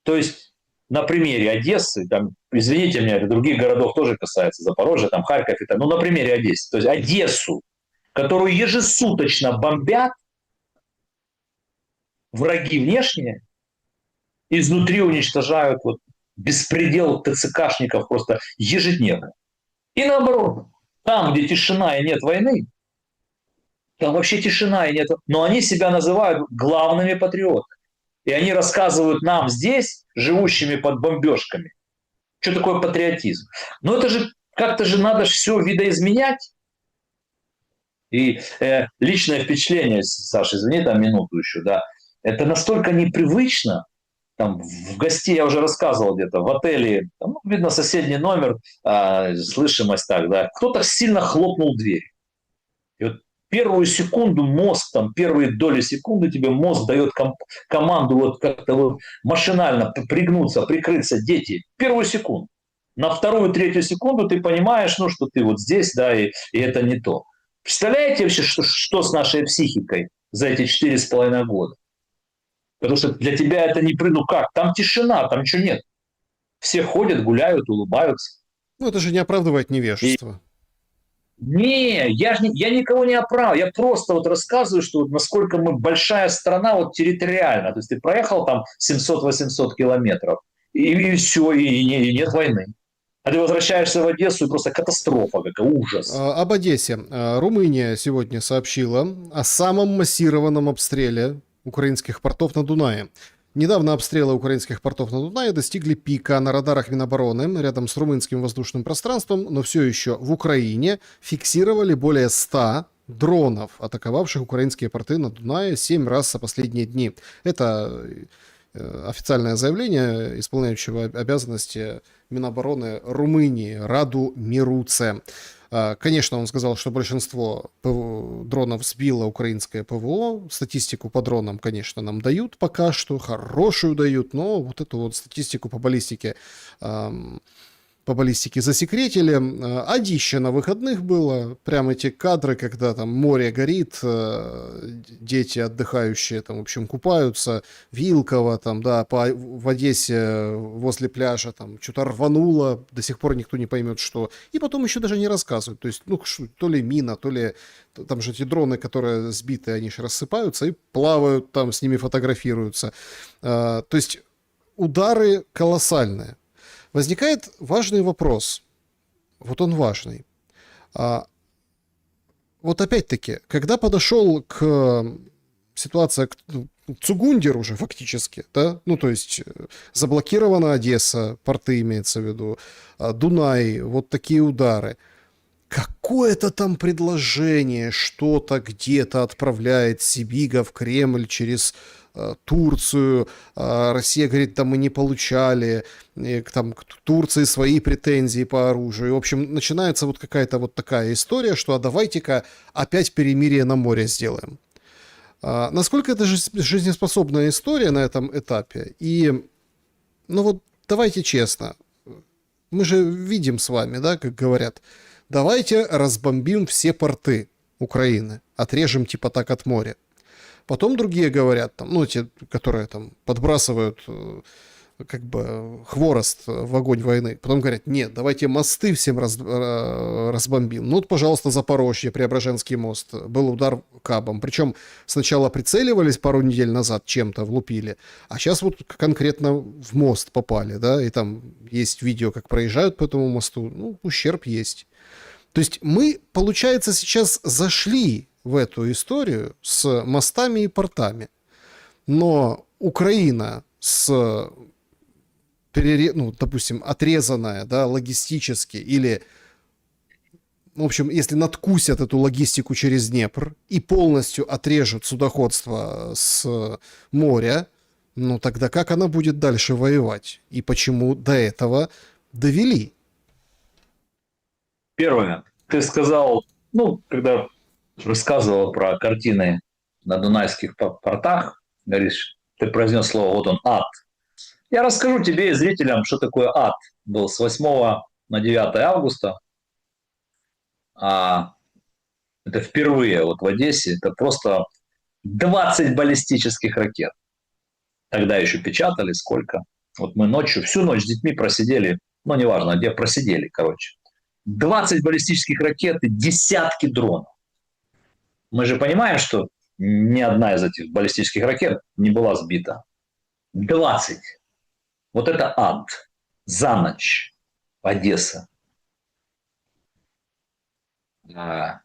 То есть на примере Одессы, там, извините меня, это других городов тоже касается, Запорожья, там Харьков, ну на примере Одессы, то есть Одессу, которую ежесуточно бомбят враги внешние, изнутри уничтожают вот беспредел ТЦКшников просто ежедневно. И наоборот, там, где тишина и нет войны, там вообще тишина и нет, но они себя называют главными патриотами. И они рассказывают нам здесь, живущими под бомбежками, что такое патриотизм. Но это же как-то же надо все видоизменять. И личное впечатление, Саша, извини, там минуту еще, да, это настолько непривычно. Там в гости, я уже рассказывал где-то, в отеле, там, видно, соседний номер, слышимость так, да, кто-то сильно хлопнул дверь. И вот первую секунду мозг, там, первые доли секунды тебе мозг дает команду вот как-то вот машинально пригнуться, прикрыться, дети, первую секунду. На вторую, третью секунду ты понимаешь, ну, что ты вот здесь, да, и это не то. Представляете вообще, что с нашей психикой за эти 4,5 года? Потому что для тебя это не... Ну как? Там тишина, там ничего нет. Все ходят, гуляют, улыбаются. Ну, это же не оправдывает И невежество. не, я никого не оправдываю, я просто вот рассказываю, что вот насколько мы большая страна вот территориально. То есть ты проехал там 700-800 километров, и все, и нет войны. А ты возвращаешься в Одессу, и просто катастрофа, какая ужас. Об Одессе. Румыния сегодня сообщила о самом массированном обстреле украинских портов на Дунае. Недавно обстрелы украинских портов на Дунае достигли пика на радарах Минобороны рядом с румынским воздушным пространством, но все еще в Украине фиксировали более 100 дронов, атаковавших украинские порты на Дунае 7 раз за последние дни. Это официальное заявление исполняющего обязанности Минобороны Румынии Раду Мируце. Конечно, он сказал, что большинство дронов сбило украинское ПВО. Статистику по дронам, конечно, нам дают пока что, хорошую дают, но вот эту вот статистику по баллистике засекретили. Одище на выходных было. Прям эти кадры, когда там море горит, дети отдыхающие там, в общем, купаются. Вилково там, да, в Одессе возле пляжа там что-то рвануло. До сих пор никто не поймет, что. И потом еще даже не рассказывают. То есть, ну, то ли мина, то ли... Там же эти дроны, которые сбиты, они же рассыпаются и плавают там, с ними фотографируются. То есть удары колоссальные. Возникает важный вопрос. Вот он важный. Вот опять-таки, когда подошел к ситуации к Цугундер уже фактически, да, ну то есть заблокирована Одесса, порты имеется в виду, Дунай, вот такие удары. Какое-то там предложение, что-то где-то отправляет Сибига в Кремль через Турцию. Россия говорит, там мы не получали. И, там к Турции свои претензии по оружию. В общем, начинается вот какая-то вот такая история, что а давайте-ка опять перемирие на море сделаем. Насколько это жизнеспособная история на этом этапе? И, ну вот, давайте честно. Мы же видим с вами, да, как говорят, давайте разбомбим все порты Украины, отрежем типа так от моря. Потом другие говорят, там, ну, те, которые там подбрасывают как бы хворост в огонь войны. Потом говорят, нет, давайте мосты всем разбомбим. Ну, вот, пожалуйста, Запорожье, Преображенский мост. Был удар кабом. Причем сначала прицеливались пару недель назад, чем-то влупили, а сейчас вот конкретно в мост попали, да, и там есть видео, как проезжают по этому мосту. Ну, ущерб есть. То есть мы, получается, сейчас зашли в эту историю с мостами и портами. Но Украина ну, допустим, отрезанная, да, логистически, или, в общем, если надкусят эту логистику через Днепр и полностью отрежут судоходство с моря, ну тогда как она будет дальше воевать? И почему до этого довели? Первое, ты сказал, ну, когда рассказывал про картины на дунайских портах, говоришь, ты произнес слово, вот он, ад. Я расскажу тебе и зрителям, что такое ад был с 8 на 9 августа. А это впервые вот в Одессе, это просто 20 баллистических ракет. Тогда еще печатали сколько. Вот мы ночью, всю ночь с детьми просидели, ну, неважно, где просидели, короче. 20 баллистических ракет и десятки дронов. Мы же понимаем, что ни одна из этих баллистических ракет не была сбита. 20. Вот это ад. За ночь. Одесса. Это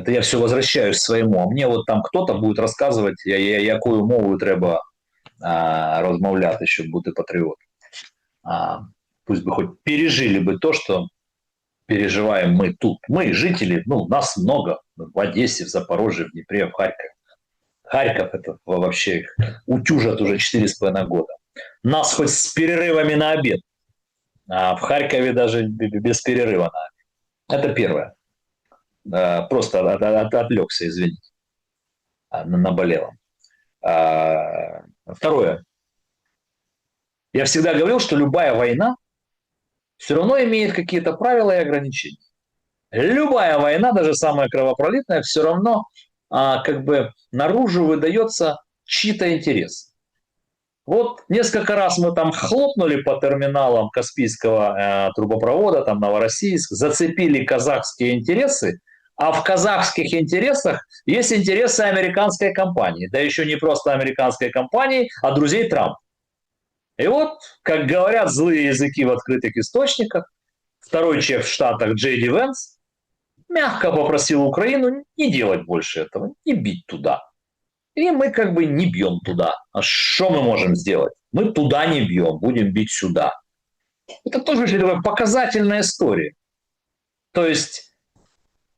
я все возвращаюсь к своему. А мне вот там кто-то будет рассказывать, якою мовою треба розмовляти, щоб бути патріотом. Пусть бы хоть пережили бы то, что переживаем мы тут. Мы, жители, ну, нас много в Одессе, в Запорожье, в Днепре, в Харькове. Харьков это вообще утюжат уже 4,5 года. Нас хоть с перерывами на обед, а в Харькове даже без перерыва на обед. Это первое. Просто отвлекся, извините, наболело. Второе. Я всегда говорил, что любая война все равно имеет какие-то правила и ограничения. Любая война, даже самая кровопролитная, все равно как бы наружу выдается чьи-то интересы. Вот несколько раз мы там хлопнули по терминалам Каспийского трубопровода, там Новороссийск, зацепили казахские интересы, а в казахских интересах есть интересы американской компании, да еще не просто американской компании, а друзей Трампа. И вот, как говорят злые языки в открытых источниках, второй шеф в Штатах Джей Ди Венс мягко попросил Украину не делать больше этого, не бить туда. И мы как бы не бьем туда. А что мы можем сделать? Мы туда не бьем, будем бить сюда. Это тоже очень такая показательная история. То есть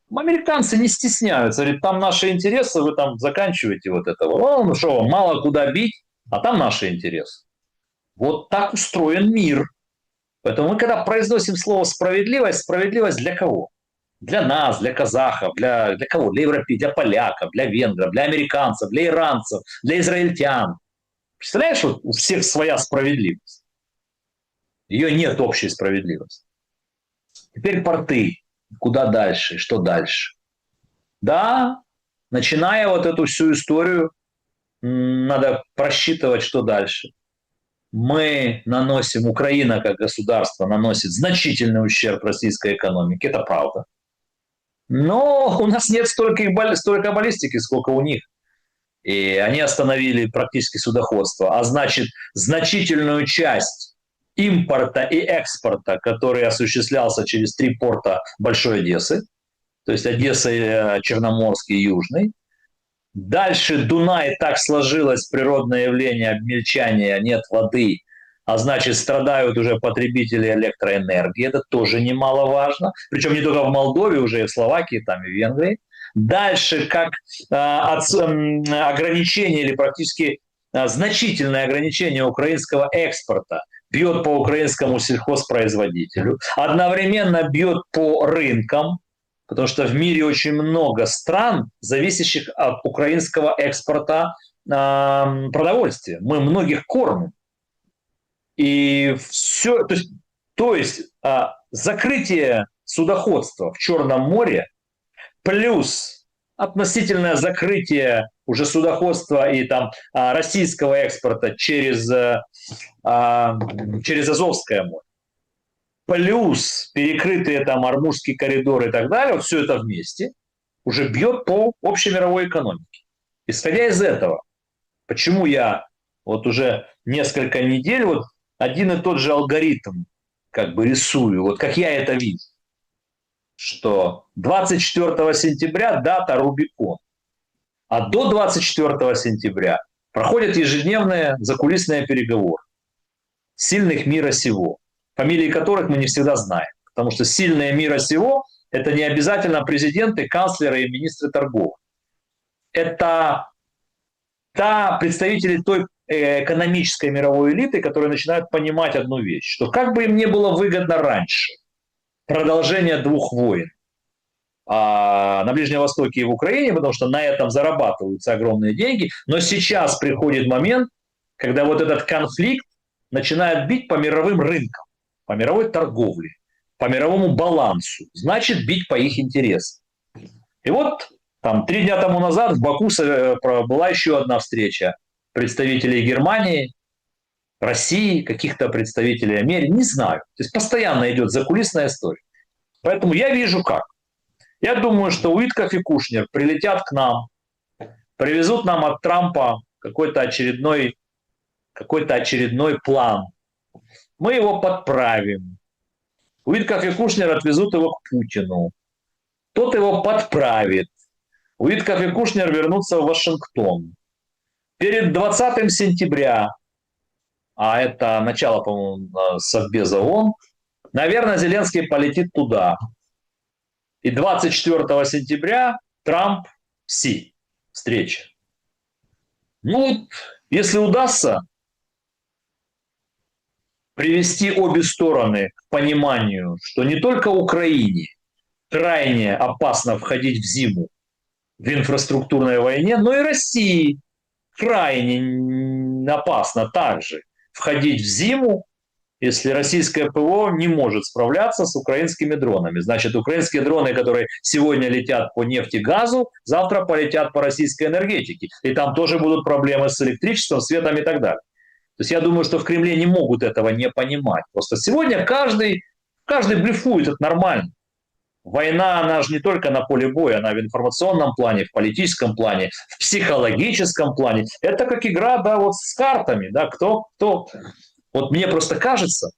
американцы не стесняются. Говорят, там наши интересы, вы там заканчиваете вот это. Ну что, мало куда бить, а там наши интересы. Вот так устроен мир. Поэтому мы, когда произносим слово «справедливость», справедливость для кого? Для нас, для казахов, для кого? Для европейцев, для поляков, для венгров, для американцев, для иранцев, для израильтян. Представляешь, вот у всех своя справедливость. Ее нет общей справедливости. Теперь порты. Куда дальше? Что дальше? Да, начиная вот эту всю историю, надо просчитывать, что дальше. Мы наносим, Украина как государство наносит значительный ущерб российской экономике, это правда. Но у нас нет столько баллистики, сколько у них. И они остановили практически судоходство. А значит, значительную часть импорта и экспорта, который осуществлялся через 3 порта Большой Одессы, то есть Одесса, Черноморский и Южный. Дальше Дунай, так сложилось природное явление обмельчания, нет воды, а значит страдают уже потребители электроэнергии, это тоже немаловажно, причем не только в Молдове, уже и в Словакии, там и в Венгрии. Дальше как ограничение или практически значительное ограничение украинского экспорта бьет по украинскому сельхозпроизводителю, одновременно бьет по рынкам, потому что в мире очень много стран, зависящих от украинского экспорта продовольствия. Мы многих кормим. И все, то есть закрытие судоходства в Черном море плюс относительное закрытие уже судоходства и там российского экспорта через Азовское море, плюс перекрытые там Ормузский коридор и так далее, вот все это вместе уже бьет по общемировой экономике. Исходя из этого, почему я вот уже несколько недель вот один и тот же алгоритм как бы рисую, вот как я это вижу, что 24 сентября дата Рубикон, а до 24 сентября проходят ежедневные закулисные переговоры сильных мира сего, фамилии которых мы не всегда знаем. Потому что сильные мира сего – это не обязательно президенты, канцлеры и министры торговли. Это представители той экономической мировой элиты, которые начинают понимать одну вещь, что как бы им не было выгодно раньше продолжение 2 войн на Ближнем Востоке и в Украине, потому что на этом зарабатываются огромные деньги, но сейчас приходит момент, когда вот этот конфликт начинает бить по мировым рынкам, по мировой торговле, по мировому балансу, значит бить по их интересам. И вот там 3 дня тому назад в Баку была еще одна встреча представителей Германии, России, каких-то представителей Америки, не знаю. То есть постоянно идет закулисная история. Поэтому я вижу как. Я думаю, что Уитков и Кушнер прилетят к нам, привезут нам от Трампа какой-то очередной план. Мы его подправим. Уитков и Кушнер отвезут его к Путину. Тот его подправит. Уитков и Кушнер вернутся в Вашингтон. Перед 20 сентября, а это начало, по-моему, Совбеза ООН, наверное, Зеленский полетит туда. И 24 сентября Трамп-Си встреча. Ну, если удастся привести обе стороны к пониманию, что не только Украине крайне опасно входить в зиму в инфраструктурной войне, но и России крайне опасно также входить в зиму, если российское ПВО не может справляться с украинскими дронами. Значит, украинские дроны, которые сегодня летят по нефти, газу, завтра полетят по российской энергетике. И там тоже будут проблемы с электричеством, светом и так далее. То есть я думаю, что в Кремле не могут этого не понимать. Просто сегодня каждый блефует, это нормально. Война, она же не только на поле боя, она в информационном плане, в политическом плане, в психологическом плане. Это как игра, да, вот с картами, да, кто. Вот мне просто кажется,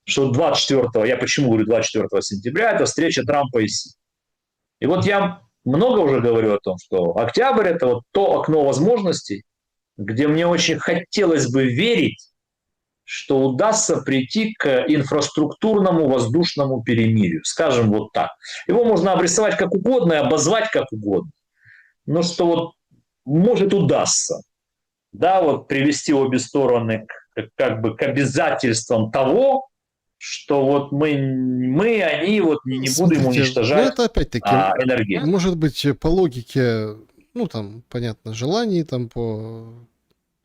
что 24, я почему говорю 24 сентября, это встреча Трампа и Си. И вот я много уже говорю о том, что октябрь – это вот то окно возможностей, где мне очень хотелось бы верить, что удастся прийти к инфраструктурному воздушному перемирию. Скажем вот так. Его можно обрисовать как угодно и обозвать как угодно. Но что вот может удастся, да, вот привести обе стороны как бы к обязательствам того, что вот мы они вот не будем Смотрите, ну уничтожать это опять-таки, энергию. может быть, по логике, ну там, понятно, желаний, там,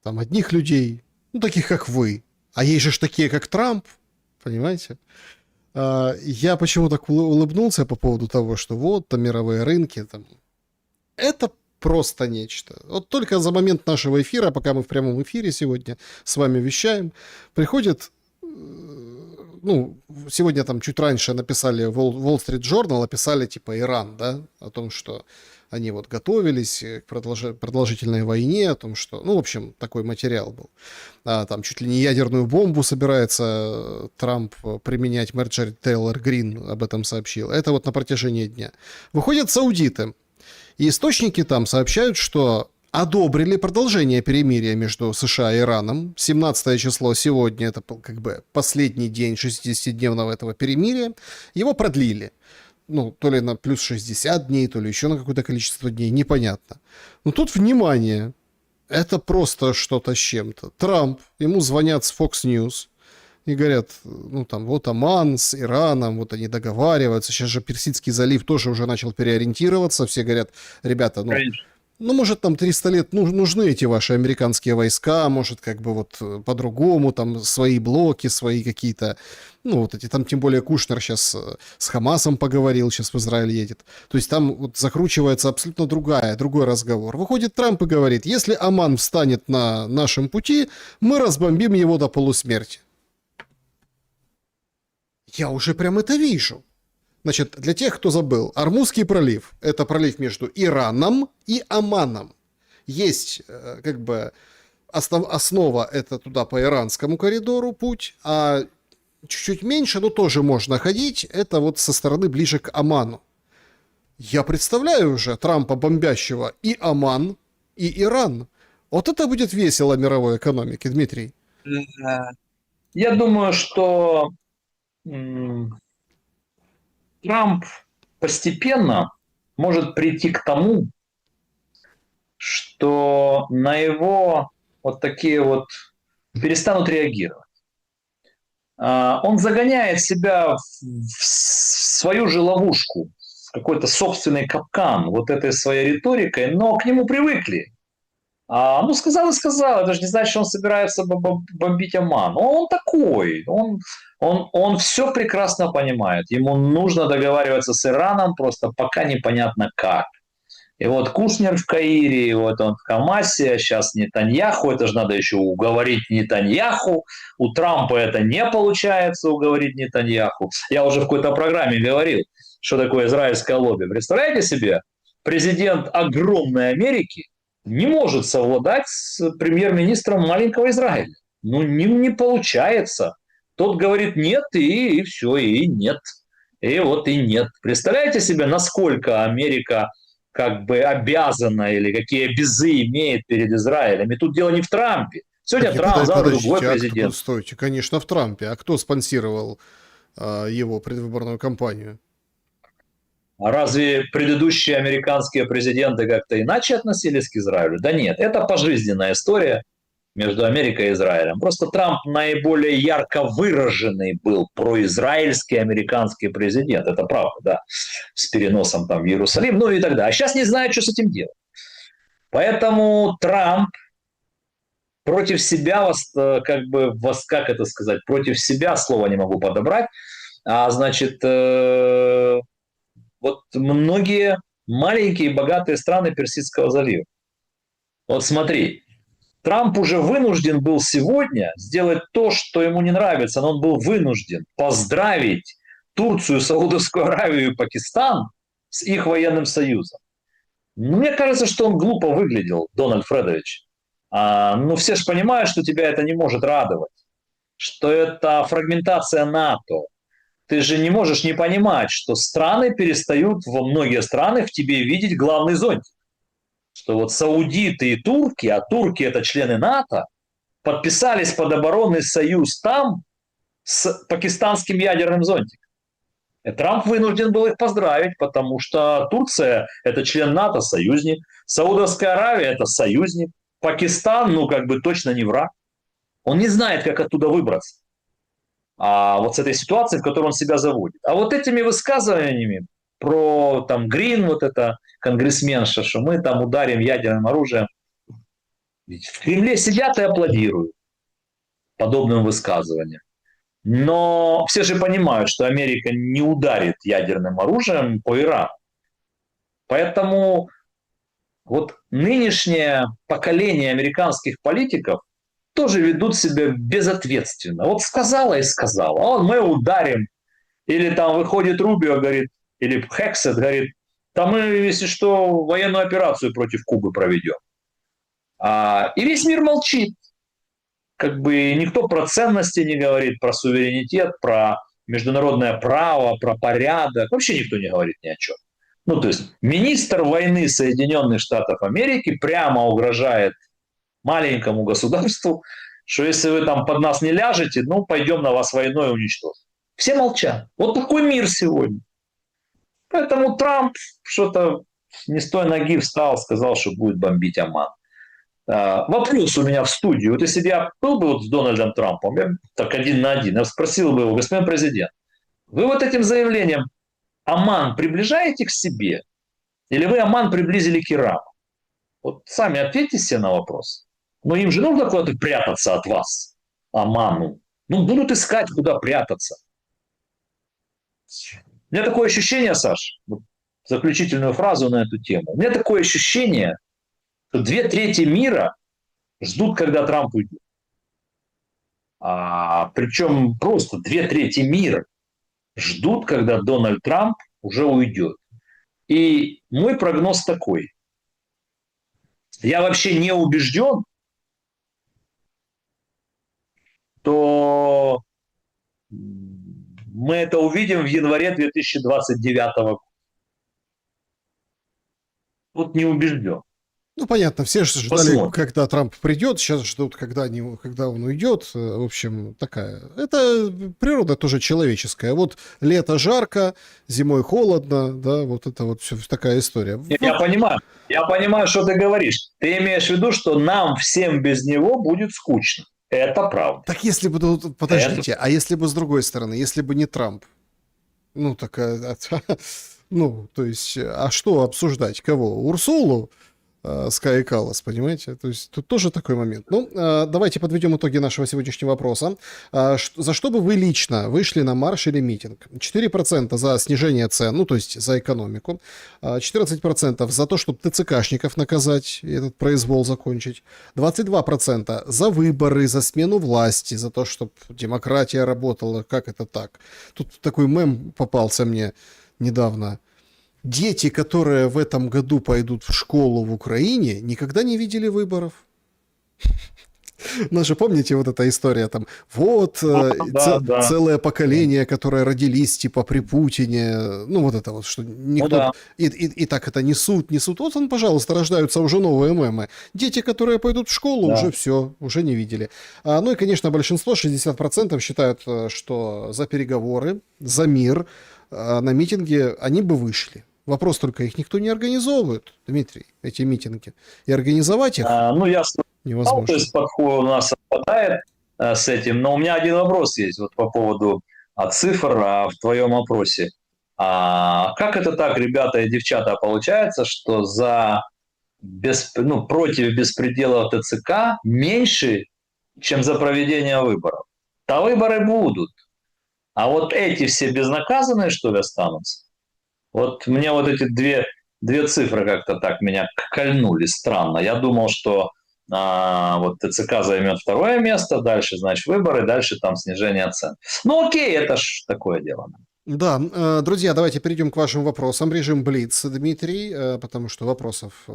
там, одних людей, ну, таких, как вы. А есть же такие, как Трамп, понимаете? Я почему так улыбнулся по поводу того, что вот, там, мировые рынки, там, это просто нечто. Вот только за момент нашего эфира, пока мы в прямом эфире сегодня с вами вещаем, приходит, ну, сегодня там чуть раньше написали Wall Street Journal, описали типа Иран, да, о том, что они вот готовились к продолжительной войне, о том, что, ну, в общем, такой материал был. Там чуть ли не ядерную бомбу собирается Трамп применять, Марджори Тейлор Грин об этом сообщил. Это вот на протяжении дня. Выходят саудиты, и источники там сообщают, что одобрили продолжение перемирия между США и Ираном. 17 число сегодня, это как бы последний день 60-дневного этого перемирия. Его продлили. Ну, то ли на плюс 60 дней, то ли еще на какое-то количество дней, непонятно. Но тут внимание, это просто что-то с чем-то. Трамп, ему звонят с Fox News и говорят, ну там вот Оман с Ираном, вот они договариваются. Сейчас же Персидский залив тоже уже начал переориентироваться. Все говорят, ребята, ну, может, там 300 лет нужны эти ваши американские войска, может, как бы вот по-другому, там свои блоки, свои какие-то, ну, вот эти, там тем более Кушнер сейчас с Хамасом поговорил, сейчас в Израиль едет. То есть там вот закручивается абсолютно другой разговор. Выходит Трамп и говорит, если Оман встанет на нашем пути, мы разбомбим его до полусмерти. Я уже прям это вижу. Значит, для тех, кто забыл, Ормузский пролив – это пролив между Ираном и Оманом. Есть как бы основа – это туда по иранскому коридору путь, а чуть-чуть меньше, но тоже можно ходить, это вот со стороны ближе к Оману. Я представляю уже Трампа бомбящего и Оман, и Иран. Вот это будет весело мировой экономике, Дмитрий. Я думаю, что Трамп постепенно может прийти к тому, что на его вот такие вот перестанут реагировать. Он загоняет себя в свою же ловушку, в какой-то собственный капкан вот этой своей риторикой, но к нему привыкли. Ну, сказал и сказал. Это же не значит, что он собирается бомбить Оман. Он такой. Он все прекрасно понимает. Ему нужно договариваться с Ираном, просто пока непонятно как. И вот Кушнер в Каире, и вот он в Хамасе, сейчас Нетаньяху. Это же надо еще уговорить Нетаньяху. У Трампа это не получается уговорить Нетаньяху. Я уже в какой-то программе говорил, что такое израильское лобби. Представляете себе, президент огромной Америки не может совладать с премьер-министром маленького Израиля. Ну, не получается. Тот говорит нет, и все, и нет. И вот и нет. Представляете себе, насколько Америка как бы обязана или какие безы имеет перед Израилем. И тут дело не в Трампе. Сегодня Трамп, завтра другой президент. Стойте, конечно, в Трампе. А кто спонсировал его предвыборную кампанию? А разве предыдущие американские президенты как-то иначе относились к Израилю? Да нет, это пожизненная история между Америкой и Израилем. Просто Трамп наиболее ярко выраженный был произраильский американский президент. Это правда, да, с переносом там в Иерусалим, ну и так далее. А сейчас не знают, что с этим делать. Поэтому Трамп против себя, как бы, как это сказать, против себя, слова не могу подобрать, значит, вот многие маленькие богатые страны Персидского залива. Вот смотри, Трамп уже вынужден был сегодня сделать то, что ему не нравится, но он был вынужден поздравить Турцию, Саудовскую Аравию и Пакистан с их военным союзом. Мне кажется, что он глупо выглядел, Дональд Фредович. Ну, все же понимают, что тебя это не может радовать, что это фрагментация НАТО. Ты же не можешь не понимать, что страны перестают, во многие страны, в тебе видеть главный зонтик. Что вот саудиты и турки, а турки это члены НАТО, подписались под оборонный союз там с пакистанским ядерным зонтиком. И Трамп вынужден был их поздравить, потому что Турция это член НАТО, союзник, Саудовская Аравия это союзник, Пакистан, ну как бы точно не враг. Он не знает, как оттуда выбраться. Вот с этой ситуацией, в которой он себя заводит. А вот этими высказываниями про там Грин, вот это конгрессменша, что мы там ударим ядерным оружием. Ведь в Кремле сидят и аплодируют подобным высказываниям. Но все же понимают, что Америка не ударит ядерным оружием по Ирану. Поэтому вот нынешнее поколение американских политиков тоже ведут себя безответственно. Вот сказала и сказала, мы ударим. Или там выходит Рубио, говорит, или Хексет говорит, там мы, если что, военную операцию против Кубы проведем. И весь мир молчит. Как бы никто про ценности не говорит, про суверенитет, про международное право, про порядок. Вообще никто не говорит ни о чем. Ну, то есть министр войны Соединенных Штатов Америки прямо угрожает маленькому государству, что если вы там под нас не ляжете, ну, пойдем на вас войной уничтожим. Все молчат. Вот такой мир сегодня. Поэтому Трамп что-то не с той ноги встал, сказал, что будет бомбить Оман. Вопрос у меня в студии. Вот если бы я был бы вот с Дональдом Трампом, я так один на один, я спросил бы его, господин президент, вы вот этим заявлением Оман приближаете к себе? Или вы Оман приблизили к Ирану? Вот сами ответьте себе на вопрос. Но им же нужно куда-то прятаться от вас, Оману. Ну, будут искать, куда прятаться. У меня такое ощущение, Саш, заключительную фразу на эту тему. У меня такое ощущение, что 2/3 мира ждут, когда Трамп уйдет. Причем просто 2/3 мира ждут, когда Дональд Трамп уже уйдет. И мой прогноз такой. Я вообще не убежден, то мы это увидим в январе 2029 года. Вот не убежден. Ну, понятно, все же ждали, Посмотрим. когда Трамп придет, сейчас ждут, когда он уйдет. В общем, такая. Это природа тоже человеческая. Вот лето жарко, зимой холодно, да, вот это вот все такая история. Я понимаю, что ты говоришь. Ты имеешь в виду, что нам всем без него будет скучно. Это правда. Так если бы, подождите, а если бы с другой стороны, если бы не Трамп? Ну, такая, ну, то есть, а что обсуждать? Кого? Урсулу? Sky Callas, понимаете? То есть тут тоже такой момент. Ну, давайте подведем итоги нашего сегодняшнего вопроса. За что бы вы лично вышли на марш или митинг? 4% за снижение цен, ну, то есть за экономику. 14% за то, чтобы ТЦКшников наказать и этот произвол закончить. 22% за выборы, за смену власти, за то, чтобы демократия работала. Как это так? Тут такой мем попался мне недавно. Дети, которые в этом году пойдут в школу в Украине, никогда не видели выборов. Ну же, помните вот эта история там, вот целое поколение, которое родились типа при Путине, ну вот это вот, что никто... И так это несут. Вот он, пожалуйста, рождаются уже новые мемы. Дети, которые пойдут в школу, уже все, уже не видели. Ну и, конечно, большинство, 60% считают, что за переговоры, за мир на митинге они бы вышли. Вопрос только, их никто не организовывает, Дмитрий, эти митинги. И организовать их невозможно. То есть подход у нас совпадает с этим. Но у меня один вопрос есть вот по поводу цифр в твоем вопросе. Как это так, ребята и девчата, получается, что против беспредела ТЦК меньше, чем за проведение выборов? Да выборы будут. А вот эти все безнаказанные, что ли, останутся? Вот мне вот эти две цифры как-то так меня кольнули странно. Я думал, что вот ТЦК займет второе место, дальше, значит, выборы, дальше там снижение цен. Ну окей, это ж такое дело. Да, друзья, давайте перейдем к вашим вопросам. Режим Блиц, Дмитрий, потому что вопросов,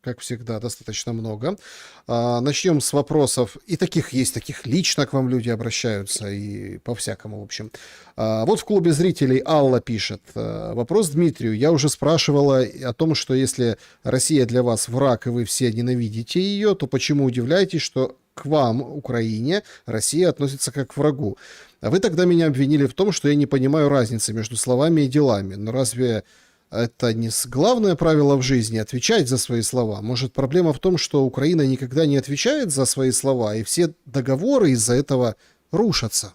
как всегда, достаточно много. Начнем с вопросов, и таких есть, таких лично к вам люди обращаются, и по-всякому, в общем. Вот в клубе зрителей Алла пишет. Вопрос Дмитрию. Я уже спрашивала о том, что если Россия для вас враг, и вы все ненавидите ее, то почему удивляетесь, что к вам, Украине, Россия относится как к врагу? А вы тогда меня обвинили в том, что я не понимаю разницы между словами и делами. Но разве это не главное правило в жизни — отвечать за свои слова? Может, проблема в том, что Украина никогда не отвечает за свои слова, и все договоры из-за этого рушатся?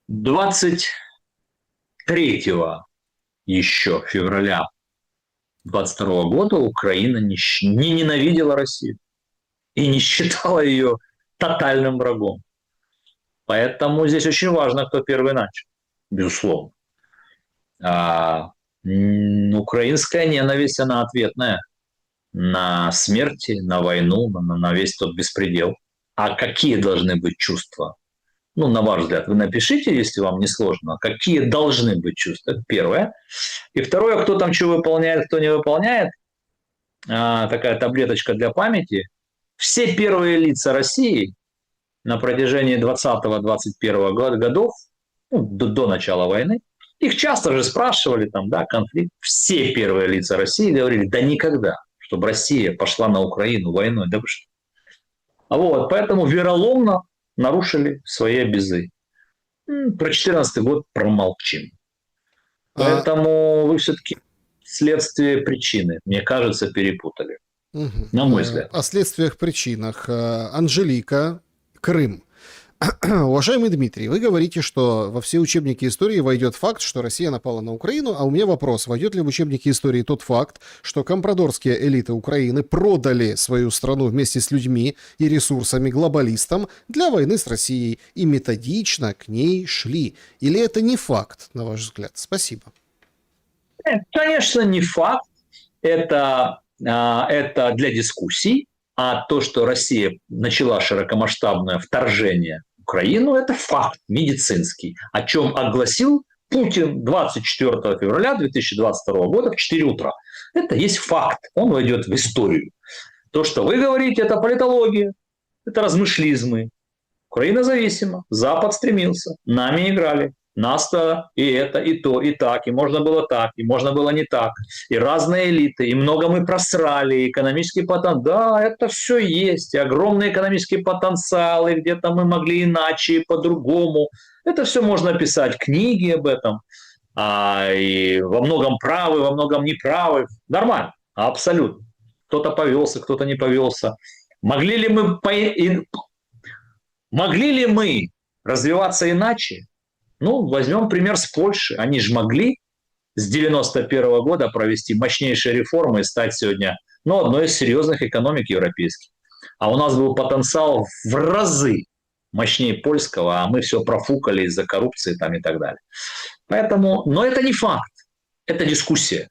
23 еще февраля 22 года Украина не ненавидела Россию и не считала ее тотальным врагом. Поэтому здесь очень важно, кто первый начал, безусловно. Украинская ненависть, она ответная на смерти, на войну, на весь тот беспредел. А какие должны быть чувства? Ну, на ваш взгляд, вы напишите, если вам не сложно, какие должны быть чувства. Это первое. И второе, кто там что выполняет, кто не выполняет. Такая таблеточка для памяти. Все первые лица России на протяжении 20-21 годов, ну, до начала войны, их часто же спрашивали, там, да, конфликт. Все первые лица России говорили, да никогда, чтобы Россия пошла на Украину войной, да вы что. Вот, поэтому вероломно нарушили свои обязы. Про 2014 год промолчим. Поэтому вы все-таки следствие причины, мне кажется, перепутали. На мой взгляд. О следствиях, причинах. Анжелика, Крым. Уважаемый Дмитрий, вы говорите, что во все учебники истории войдет факт, что Россия напала на Украину, а у меня вопрос, войдет ли в учебники истории тот факт, что компрадорские элиты Украины продали свою страну вместе с людьми и ресурсами глобалистам для войны с Россией и методично к ней шли? Или это не факт, на ваш взгляд? Спасибо. Конечно, не факт. Это для дискуссий. А то, что Россия начала широкомасштабное вторжение в Украину, это факт медицинский, о чем огласил Путин 24 февраля 2022 года в 4 утра. Это есть факт, он войдет в историю. То, что вы говорите, это политология, это размышлизмы. Украина зависима, Запад стремился, нами играли. Нас-то и это, и то, и так, и можно было так, и можно было не так, и разные элиты, и много мы просрали, и экономический потенциал, да, это все есть, и огромные экономические потенциалы, где-то мы могли иначе, и по-другому, это все можно писать, книги об этом, и во многом правы, во многом неправы, нормально, абсолютно, кто-то повелся, кто-то не повелся. Могли ли мы развиваться иначе? Ну, возьмем пример с Польши. Они же могли с 1991 года провести мощнейшие реформы и стать сегодня одной из серьезных экономик европейских. А у нас был потенциал в разы мощнее польского, а мы все профукали из-за коррупции там и так далее. Поэтому, но это не факт, это дискуссия.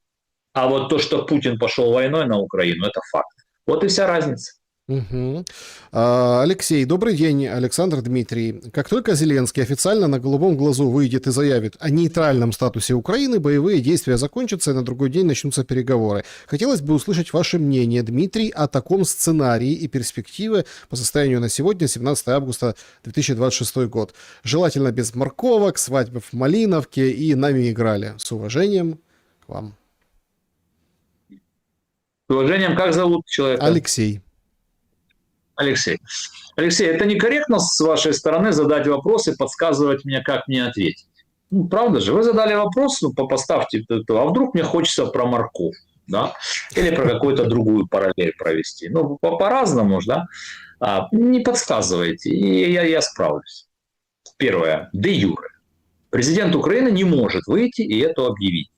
А вот то, что Путин пошел войной на Украину, это факт. Вот и вся разница. Угу. Алексей, добрый день, Александр, Дмитрий. Как только Зеленский официально на голубом глазу выйдет и заявит о нейтральном статусе Украины, боевые действия закончатся и на другой день начнутся переговоры. Хотелось бы услышать ваше мнение, Дмитрий, о таком сценарии и перспективе по состоянию на сегодня, 17 августа 2026 год. Желательно без морковок, свадьбы в Малиновке и нами играли. С уважением к вам. С уважением, как зовут человека? Алексей. Алексей, это некорректно с вашей стороны задать вопрос и подсказывать мне, как мне ответить. Ну, правда же, вы задали вопрос, поставьте, а вдруг мне хочется про морковь, да, или про какую-то другую параллель провести. Ну, по-разному, да, не подсказывайте, и я справлюсь. Первое, де юре. Президент Украины не может выйти и это объявить,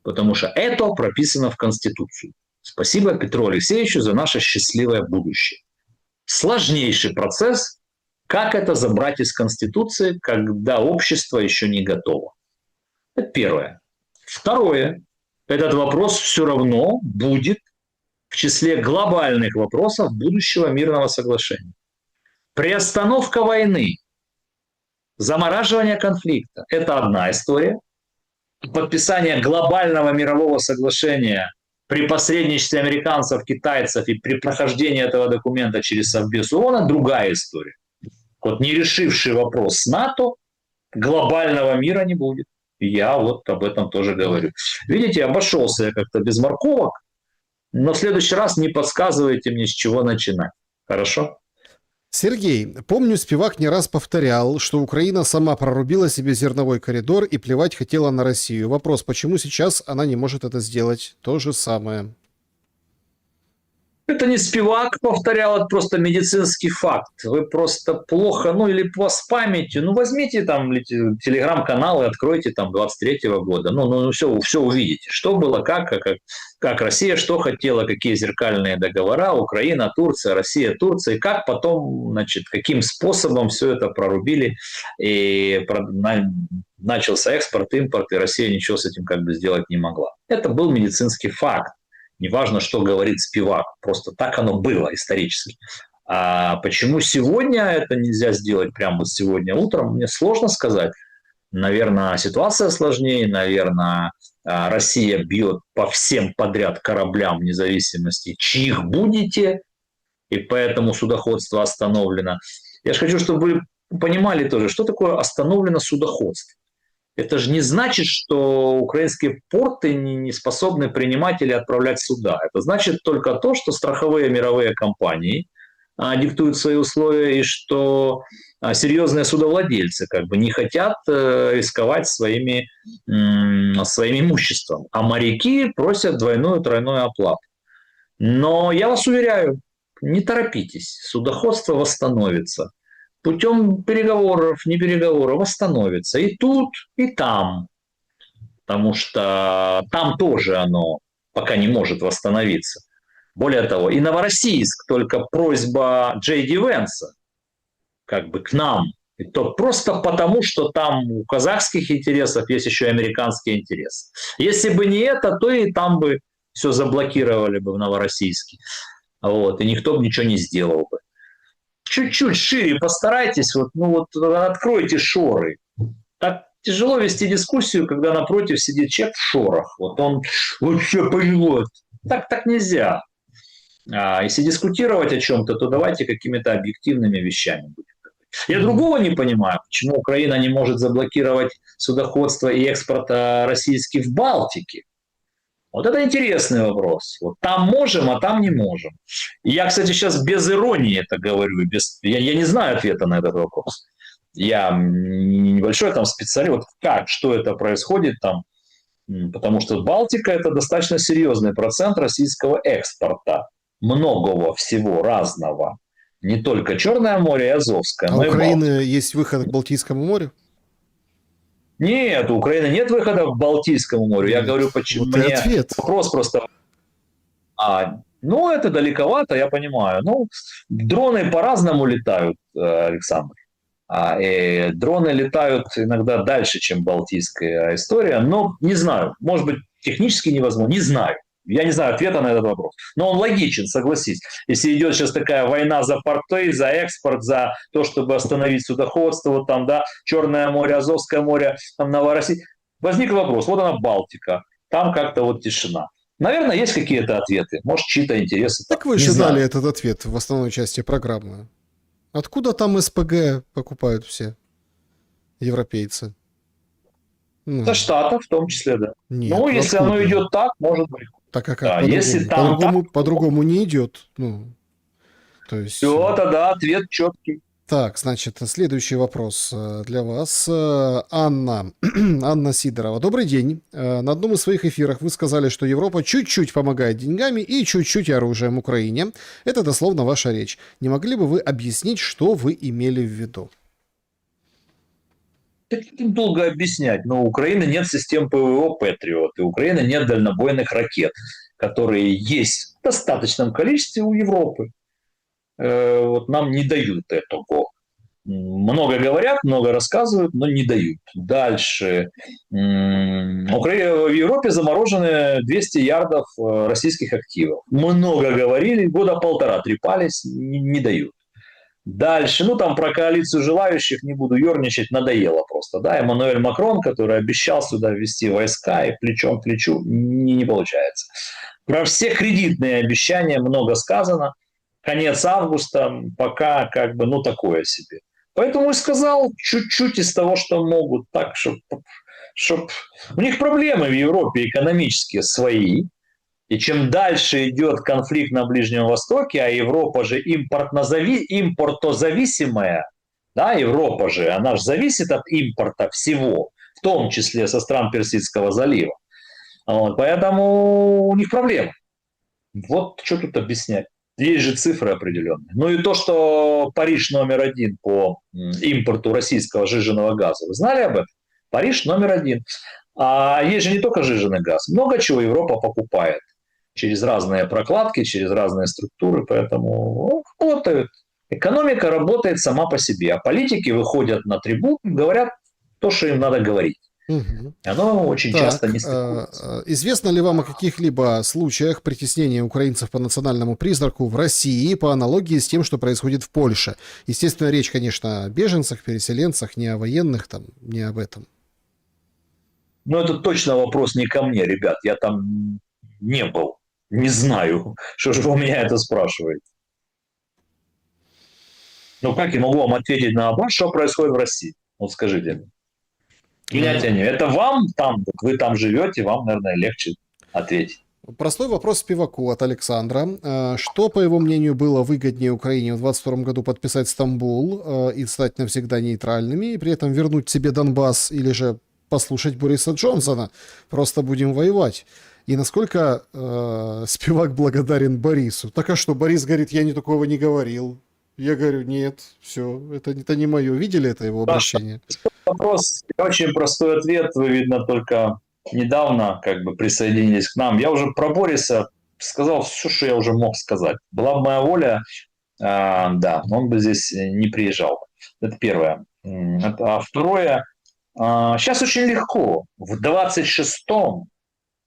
потому что это прописано в Конституции. Спасибо Петру Алексеевичу за наше счастливое будущее. Сложнейший процесс, как это забрать из Конституции, когда общество еще не готово. Это первое. Второе. Этот вопрос все равно будет в в числе глобальных вопросов будущего мирного соглашения. Приостановка войны, замораживание конфликта – это одна история. Подписание глобального мирового соглашения при посредничестве американцев, китайцев и при прохождении этого документа через Совбез ООН – другая история. Вот не решивший вопрос с НАТО, глобального мира не будет. Я вот об этом тоже говорю. Видите, обошелся я как-то без морковок, но в следующий раз не подсказывайте мне, с чего начинать. Хорошо? Сергей, помню, Спивак не раз повторял, что Украина сама прорубила себе зерновой коридор и плевать хотела на Россию. Вопрос, почему сейчас она не может это сделать? То же самое. Это не Спивак повторял, это просто медицинский факт. Вы просто плохо, или у вас с памятью, возьмите там телеграм-канал и откройте там 23-го года. Все увидите. Что было, как Россия, что хотела, какие зеркальные договора, Украина, Турция, Россия, Турция, и как потом, каким способом все это прорубили, и начался экспорт, импорт, и Россия ничего с этим сделать не могла. Это был медицинский факт. Неважно, что говорит Спивак, просто так оно было исторически. А почему сегодня это нельзя сделать прямо сегодня утром, мне сложно сказать. Наверное, ситуация сложнее, наверное, Россия бьет по всем подряд кораблям вне зависимости, чьих будете, и поэтому судоходство остановлено. Я же хочу, чтобы вы понимали тоже, что такое остановлено судоходство. Это же не значит, что украинские порты не способны принимать или отправлять суда. Это значит только то, что страховые мировые компании диктуют свои условия, и что серьезные судовладельцы не хотят рисковать своим имуществом. А моряки просят двойную, тройную оплату. Но я вас уверяю, не торопитесь, судоходство восстановится. Путем переговоров, не переговоров, восстановится. И тут, и там. Потому что там тоже оно пока не может восстановиться. Более того, и Новороссийск, только просьба Джей Ди Венса к нам. И то просто потому, что там у казахских интересов есть еще и американские интересы. Если бы не это, то и там бы все заблокировали бы в Новороссийске. И никто бы ничего не сделал бы. Чуть-чуть шире постарайтесь, откройте шоры. Так тяжело вести дискуссию, когда напротив сидит человек в шорах. Он все понимает. Так нельзя. Если дискутировать о чем-то, то давайте какими-то объективными вещами будем. Я другого не понимаю, почему Украина не может заблокировать судоходство и экспорт российский в Балтике. Вот это интересный вопрос. Там можем, а там не можем. И я, кстати, сейчас без иронии это говорю. Я не знаю ответа на этот вопрос. Я небольшой специалист. Что это происходит там? Потому что Балтика – это достаточно серьезный процент российского экспорта. Многого всего разного. Не только Черное море и Азовское, но у и Украины есть выход к Балтийскому морю? Нет, у Украины нет выхода к Балтийскому морю. Я говорю, почему мне ответ. Вопрос просто... это далековато, я понимаю. Дроны по-разному летают, Александр. Дроны летают иногда дальше, чем балтийская история. Но не знаю, может быть, технически невозможно. Не знаю. Я не знаю ответа на этот вопрос. Но он логичен, согласись. Если идет сейчас такая война за порты, за экспорт, за то, чтобы остановить судоходство, Черное море, Азовское море, Новороссийск. Возник вопрос, она Балтика, там как-то тишина. Наверное, есть какие-то ответы, может, чьи-то интересы. Так вы же дали этот ответ в основной части программы. Откуда там СПГ покупают все европейцы? Со Штатов в том числе, да. Нет, если оно идет так, может быть. Так как если по-другому не идет. То есть... Все, тогда ответ четкий. Так, значит, следующий вопрос для вас. Анна Сидорова. Добрый день. На одном из своих эфиров вы сказали, что Европа чуть-чуть помогает деньгами и чуть-чуть оружием Украине. Это дословно ваша речь. Не могли бы вы объяснить, что вы имели в виду? Долго объяснять, но у Украины нет систем ПВО «Патриот», и у Украины нет дальнобойных ракет, которые есть в достаточном количестве у Европы. Нам не дают этого. Много говорят, много рассказывают, но не дают. Дальше. В Европе заморожены 200 ярдов российских активов. Много говорили, года полтора трепались, не дают. Дальше, ну там про коалицию желающих не буду ерничать, надоело просто. Да, Эммануэль Макрон, который обещал сюда ввести войска, и плечом к плечу не получается. Про все кредитные обещания много сказано. Конец августа пока как бы, ну, такое себе. Поэтому и сказал чуть-чуть из того, что могут, так, чтобы... У них проблемы в Европе экономические свои. И чем дальше идет конфликт на Ближнем Востоке, а Европа же импортозависимая, да, Европа же, она же зависит от импорта всего, в том числе со стран Персидского залива. Вот, поэтому у них проблемы. Вот что тут объяснять. Есть же цифры определенные. Ну и то, что Париж №1 по импорту российского сжиженного газа. Вы знали об этом? Париж №1. А есть же не только сжиженный газ. Много чего Европа покупает. Через разные прокладки, через разные структуры. Поэтому работают. Экономика работает сама по себе. А политики выходят на трибуну, говорят то, что им надо говорить. Угу. Оно очень часто не стыкуется. Известно ли вам о каких-либо случаях притеснения украинцев по национальному признаку в России по аналогии с тем, что происходит в Польше? Естественно, речь, конечно, о беженцах, переселенцах, не о военных, там, не об этом. Ну, это точно вопрос не ко мне, ребят. Я там не был. Не знаю, что же вы у меня это спрашиваете. Ну, как я могу вам ответить на вопрос, что происходит в России? Вот скажите мне. Понятия не. Это вам там, вы там живете, вам, наверное, легче ответить. Простой вопрос Спиваку от Александра. Что, по его мнению, было выгоднее Украине в 2022 году подписать Стамбул и стать навсегда нейтральными, и при этом вернуть себе Донбасс, или же послушать Бориса Джонсона, просто будем воевать? И насколько Спивак благодарен Борису? Так а что, Борис говорит, я такого не говорил. Я говорю, нет, все, это не мое. Видели это его обращение? Вопрос, очень простой ответ. Вы, видно, только недавно как бы присоединились к нам. Я уже про Бориса сказал все, что я уже мог сказать. Была бы моя воля, да, он бы здесь не приезжал. Это первое. А второе, сейчас очень легко. В 26-м,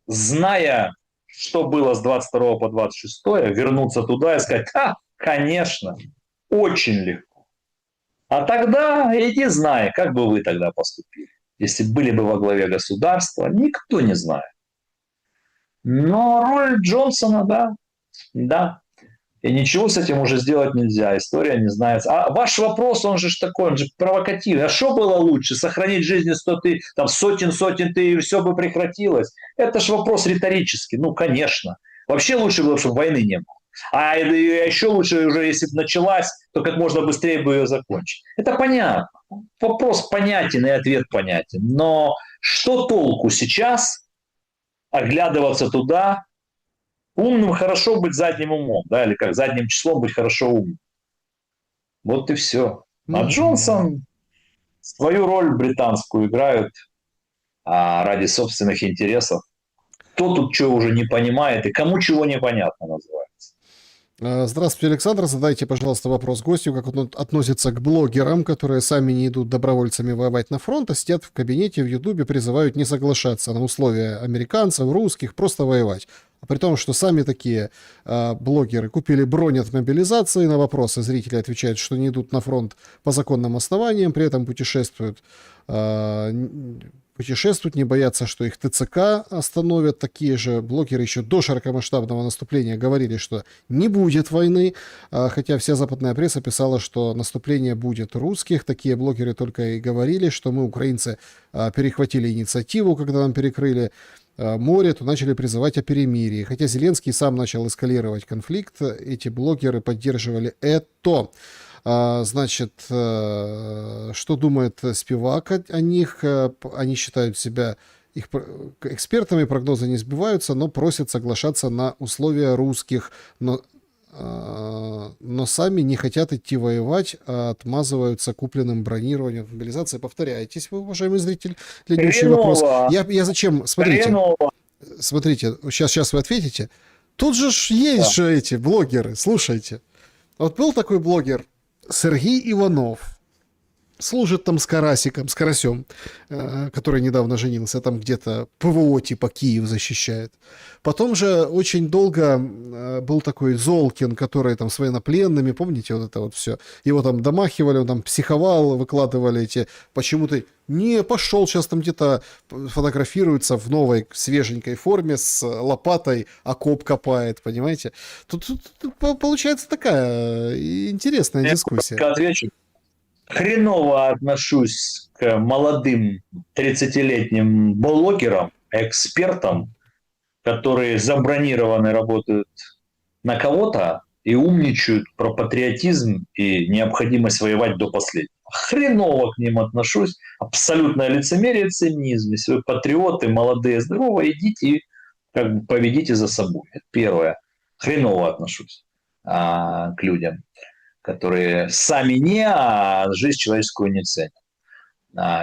зная, что было с 22 по 26, вернуться туда и сказать, конечно, очень легко. А тогда иди знай, как бы вы тогда поступили. Если были бы во главе государства, никто не знает. Но роль Джонсона, да. И ничего с этим уже сделать нельзя. История не знается. А ваш вопрос, он же такой, он же провокативный. А что было лучше? Сохранить жизни сотен тысяч, и все бы прекратилось? Это же вопрос риторический. Ну, конечно. Вообще лучше было, чтобы войны не было. А еще лучше уже, если бы началась, то как можно быстрее бы ее закончить. Это понятно. Вопрос понятен и ответ понятен. Но что толку сейчас оглядываться туда? Умным хорошо быть задним умом, да, или как задним числом быть хорошо умным. Вот и все. А Джонсон свою роль британскую играет ради собственных интересов. Кто тут что уже не понимает и кому чего непонятно называется. Здравствуйте, Александр. Задайте, пожалуйста, вопрос гостю, как он относится к блогерам, которые сами не идут добровольцами воевать на фронт, а сидят в кабинете в Ютубе, призывают не соглашаться на условия американцев, русских, просто воевать. А при том, что сами такие блогеры купили бронь от мобилизации, на вопросы зрители отвечают, что не идут на фронт по законным основаниям, при этом путешествуют, не боятся, что их ТЦК остановят. Такие же блогеры еще до широкомасштабного наступления говорили, что не будет войны, хотя вся западная пресса писала, что наступление будет русских. Такие блогеры только и говорили, что мы, украинцы, перехватили инициативу, когда нам перекрыли море, то начали призывать о перемирии. Хотя Зеленский сам начал эскалировать конфликт, эти блогеры поддерживали это. Значит, что думает Спивак о них? Они считают себя их экспертами, прогнозы не сбиваются, но просят соглашаться на условия русских. Но сами не хотят идти воевать, а отмазываются купленным бронированием, мобилизацией. Повторяйтесь, вы, уважаемый зритель, длиннющий вопрос. Я зачем? Смотрите, сейчас вы ответите. Тут же есть же эти блогеры, слушайте. Вот был такой блогер Сергей Иванов. служит там с Карасиком, с Карасем, который недавно женился, там где-то ПВО типа Киев защищает. Потом же очень долго был такой Золкин, который там с военнопленными, помните, вот это вот все. Его там домахивали, он там психовал, выкладывали эти, почему-то не пошел, сейчас там где-то фотографируется в новой свеженькой форме с лопатой, окоп копает, понимаете? Тут получается такая интересная дискуссия. Я отвечу. Хреново отношусь к молодым 30-летним блогерам, экспертам, которые забронированы, работают на кого-то и умничают про патриотизм и необходимость воевать до последнего. Хреново к ним отношусь. Абсолютное лицемерие и цинизм. Если вы патриоты, молодые, здоровые, идите и как бы поведите за собой. Это первое. Хреново отношусь к людям, которые сами не, а жизнь человеческую не ценят.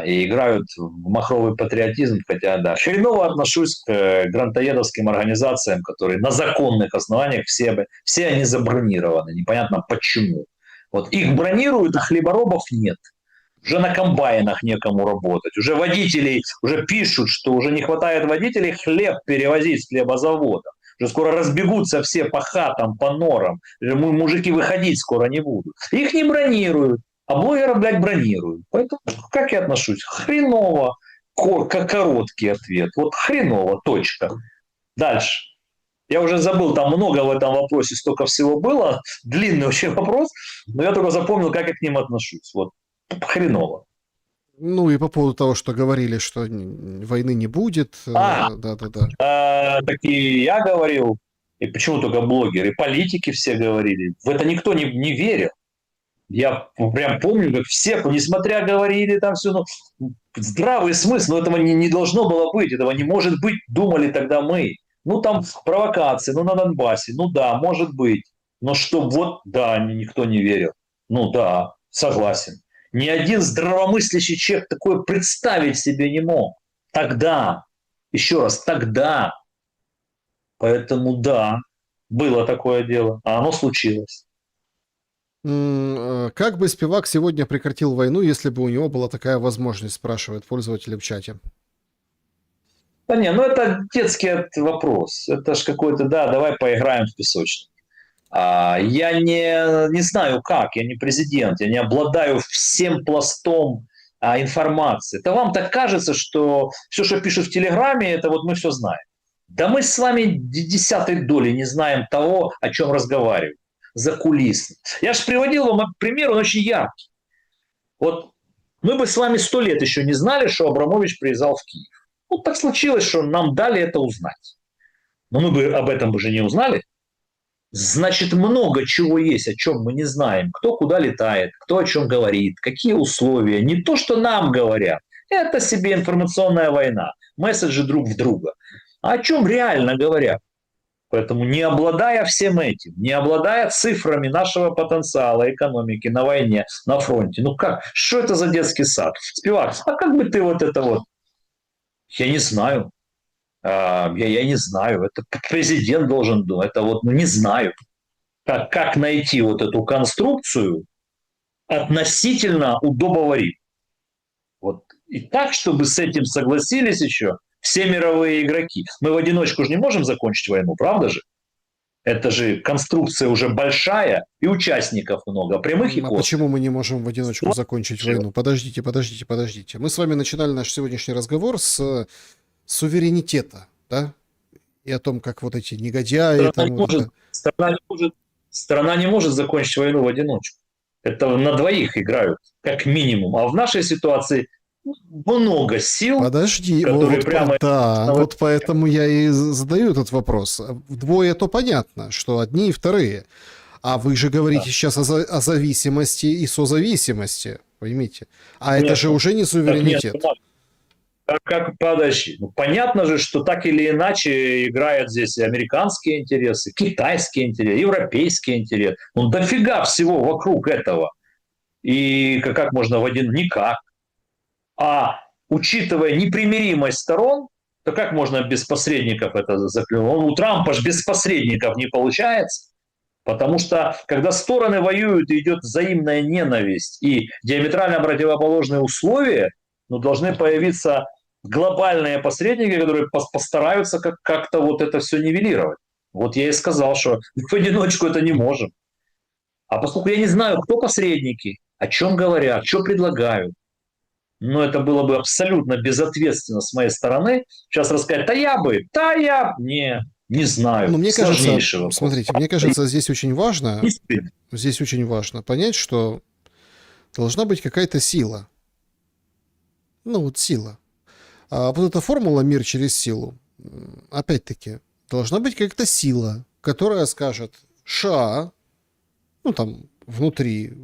И играют в махровый патриотизм, хотя, да. Хреново отношусь к грантоедовским организациям, которые на законных основаниях все они забронированы. Непонятно почему. Вот их бронируют, а хлеборобов нет. Уже на комбайнах некому работать. Уже водителей уже пишут, что уже не хватает водителей хлеб перевозить с хлебозавода. Уже скоро разбегутся все по хатам, по норам. Мужики выходить скоро не будут. Их не бронируют. А блогеров, блядь, бронируют. Поэтому как я отношусь? Хреново. Короткий ответ. Вот хреново, точка. Дальше. Я уже забыл, там много в этом вопросе, столько всего было. Длинный очень вопрос. Но я только запомнил, как я к ним отношусь. Вот хреново. Ну и по поводу того, что говорили, что войны не будет. Да. Так и я говорил. И почему только блогеры? И политики все говорили. В это никто не верил. Я прям помню, как все, несмотря говорили там все, здравый смысл, но этого не должно было быть, этого не может быть, думали тогда мы. Ну там провокации, ну на Донбассе, ну да, может быть. Но что вот, да, никто не верил. Ну да, согласен. Ни один здравомыслящий человек такое представить себе не мог. Тогда, еще раз, тогда. Поэтому да, было такое дело, а оно случилось. Как бы Спивак сегодня прекратил войну, если бы у него была такая возможность, спрашивает пользователь в чате. Да не, ну это детский вопрос. Это ж какой-то, да, давай поиграем в песочник. Я не знаю как, я не президент, я не обладаю всем пластом информации. Это вам так кажется, что все, что пишут в Телеграме, это вот мы все знаем. Да мы с вами десятой доли не знаем того, о чем разговариваем. Закулисно. Я же приводил вам пример, он очень яркий. Вот мы бы с вами 100 лет еще не знали, что Абрамович приезжал в Киев. Вот так случилось, что нам дали это узнать. Но мы бы об этом уже не узнали. Значит, много чего есть, о чем мы не знаем. Кто куда летает, кто о чем говорит, какие условия. Не то, что нам говорят. Это себе информационная война. Месседжи друг в друга. А о чем реально говорят? Поэтому не обладая всем этим, не обладая цифрами нашего потенциала экономики на войне, на фронте, ну как, что это за детский сад? Спивак, а как бы ты вот это вот? Я не знаю. Я не знаю. Это президент должен думать. Это вот, не знаю. Как найти вот эту конструкцию относительно удобоварим. Вот. И так, чтобы с этим согласились еще все мировые игроки. Мы в одиночку же не можем закончить войну, правда же? Это же конструкция уже большая, и участников много, прямых и косвенных. Почему мы не можем в одиночку закончить войну? Подождите. Мы с вами начинали наш сегодняшний разговор с суверенитета, да? И о том, как вот эти негодяи... Страна не может закончить войну в одиночку. Это на двоих играют, как минимум. А в нашей ситуации много сил, подожди, которые прямо... Да, вот поэтому я и задаю этот вопрос. Вдвое то понятно, что одни и вторые. А вы же говорите сейчас о зависимости и созависимости, поймите. А конечно, это же уже не суверенитет. Подожди. Ну, понятно же, что так или иначе играют здесь американские интересы, китайские интересы, европейские интересы. Ну, дофига всего вокруг этого. И как можно в один... Никак. А учитывая непримиримость сторон, то как можно без посредников это заклинать? У Трампа же без посредников не получается. Потому что, когда стороны воюют и идет взаимная ненависть и диаметрально противоположные условия, ну, должны появиться глобальные посредники, которые постараются как-то вот это все нивелировать. Вот я и сказал, что в одиночку это не можем. А поскольку я не знаю, кто посредники, о чем говорят, что предлагают, но это было бы абсолютно безответственно с моей стороны сейчас рассказать, не знаю. Но мне кажется, Сложнейший вопрос. смотрите, мне кажется, здесь очень важно понять, что должна быть какая-то сила. Ну, вот сила. А вот эта формула «мир через силу», опять-таки, должна быть какая-то сила, которая скажет «ша», ну, там, внутри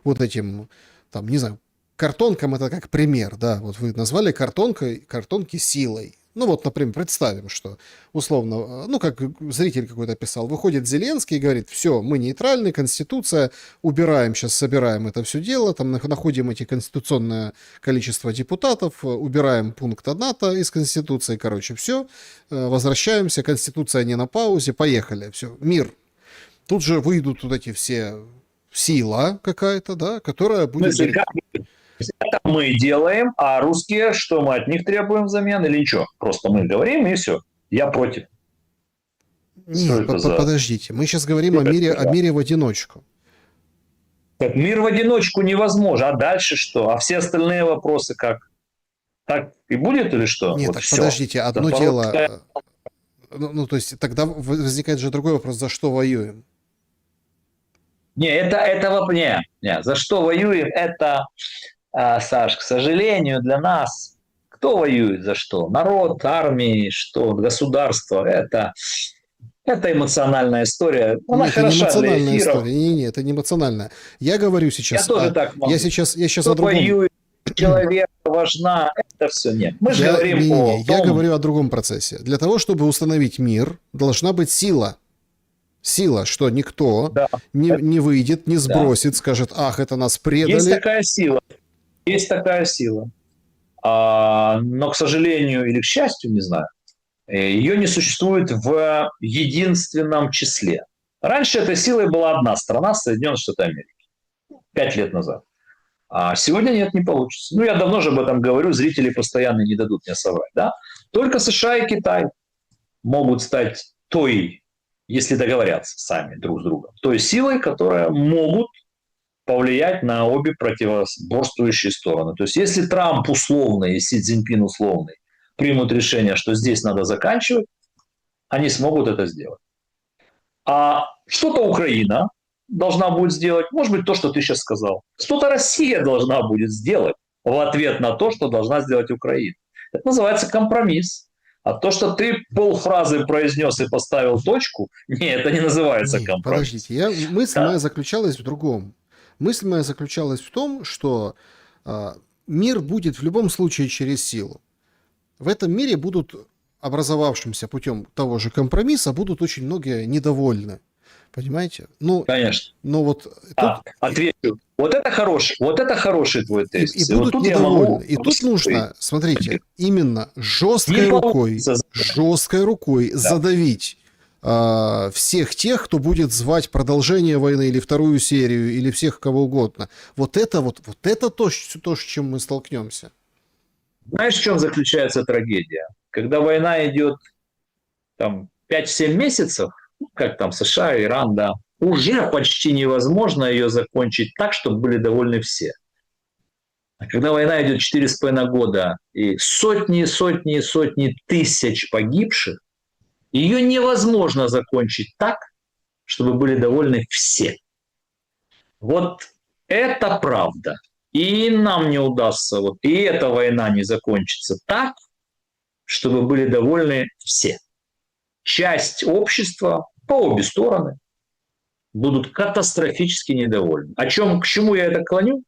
вот этим, там, не знаю, картонкам это как пример, да, вот вы назвали картонки силой. Ну вот, например, представим, что условно, ну как зритель какой-то писал, выходит Зеленский и говорит, все, мы нейтральны, Конституция, убираем, сейчас собираем это все дело, там находим эти конституционное количество депутатов, убираем пункт НАТО из Конституции, короче, все, возвращаемся, Конституция не на паузе, поехали, все, мир. Тут же выйдут вот эти все сила какая-то, да, которая будет... Это мы делаем, а русские, что мы от них требуем взамен или ничего? Просто мы говорим, и все. Я против. Нет, подождите. Мы сейчас говорим о мире в одиночку. Так, мир в одиночку невозможно. А дальше что? А все остальные вопросы как? Так и будет или что? Нет, вот так все. подождите. Одно дело... Ну, то есть тогда возникает же другой вопрос, за что воюем? Не, за что воюем, это... Саш, к сожалению, для нас кто воюет за что? Народ, армии, что? Государство. Это эмоциональная история. Она Нет, это не хороша для эмоциональная эфиров. история. Не, это не эмоциональная. Я говорю сейчас... Я тоже так могу. Я сейчас кто о другом... воюет, человек важна, это все нет. Мы же говорим о том... Я говорю о другом процессе. Для того, чтобы установить мир, должна быть сила. Сила, что никто не выйдет, не сбросит, скажет, ах, это нас предали. Есть такая сила. Но, к сожалению или к счастью, не знаю, ее не существует в единственном числе. Раньше этой силой была одна страна, Соединенные Штаты Америки. 5 лет назад. А сегодня нет, не получится. Ну, я давно же об этом говорю, зрители постоянно не дадут мне соврать. Да? Только США и Китай могут стать той, если договорятся сами друг с другом, той силой, которая могут повлиять на обе противоборствующие стороны. То есть, если Трамп условно и Си Цзиньпин условный примут решение, что здесь надо заканчивать, они смогут это сделать. А что-то Украина должна будет сделать, может быть, то, что ты сейчас сказал. Что-то Россия должна будет сделать в ответ на то, что должна сделать Украина. Это называется компромисс. А то, что ты полфразы произнес и поставил точку, это не называется компромисс. Подождите, мысль моя заключалась в другом. Мысль моя заключалась в том, что мир будет в любом случае через силу. В этом мире будут, образовавшимся путем того же компромисса, будут очень многие недовольны. Понимаете? Ну, конечно. Но вот отвечу. Вот это хороший твой тест. И будут вот недовольны. И тут нужно, смотрите, именно жесткой рукой задавить всех тех, кто будет звать продолжение войны или вторую серию, или всех кого угодно. Вот это то, с чем мы столкнемся. Знаешь, в чем заключается трагедия? Когда война идет там 5-7 месяцев, как там США, Иран, да, уже почти невозможно ее закончить так, чтобы были довольны все. А когда война идет 4,5 года и сотни тысяч погибших, ее невозможно закончить так, чтобы были довольны все. Вот это правда. И нам не удастся, и эта война не закончится так, чтобы были довольны все. Часть общества по обе стороны будут катастрофически недовольны. К чему я это клоню?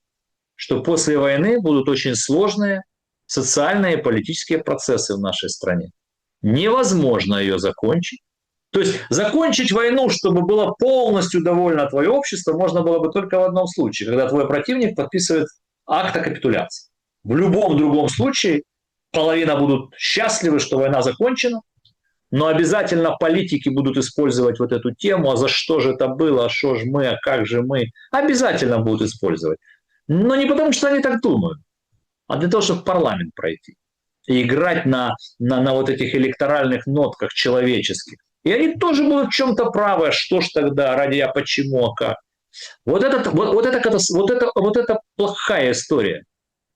Что после войны будут очень сложные социальные и политические процессы в нашей стране. Невозможно ее закончить. То есть закончить войну, чтобы было полностью довольно твое общество, можно было бы только в одном случае, когда твой противник подписывает акт о капитуляции. В любом другом случае половина будут счастливы, что война закончена, Но обязательно политики будут использовать вот эту тему, а за что же это было, а что же мы, а как же мы. Обязательно будут использовать. Но не потому, что они так думают, а для того, чтобы в парламент пройти. И играть на вот этих электоральных нотках человеческих. И они тоже будут в чем-то правы. А что ж тогда, ради а почему, а как? Вот это плохая история.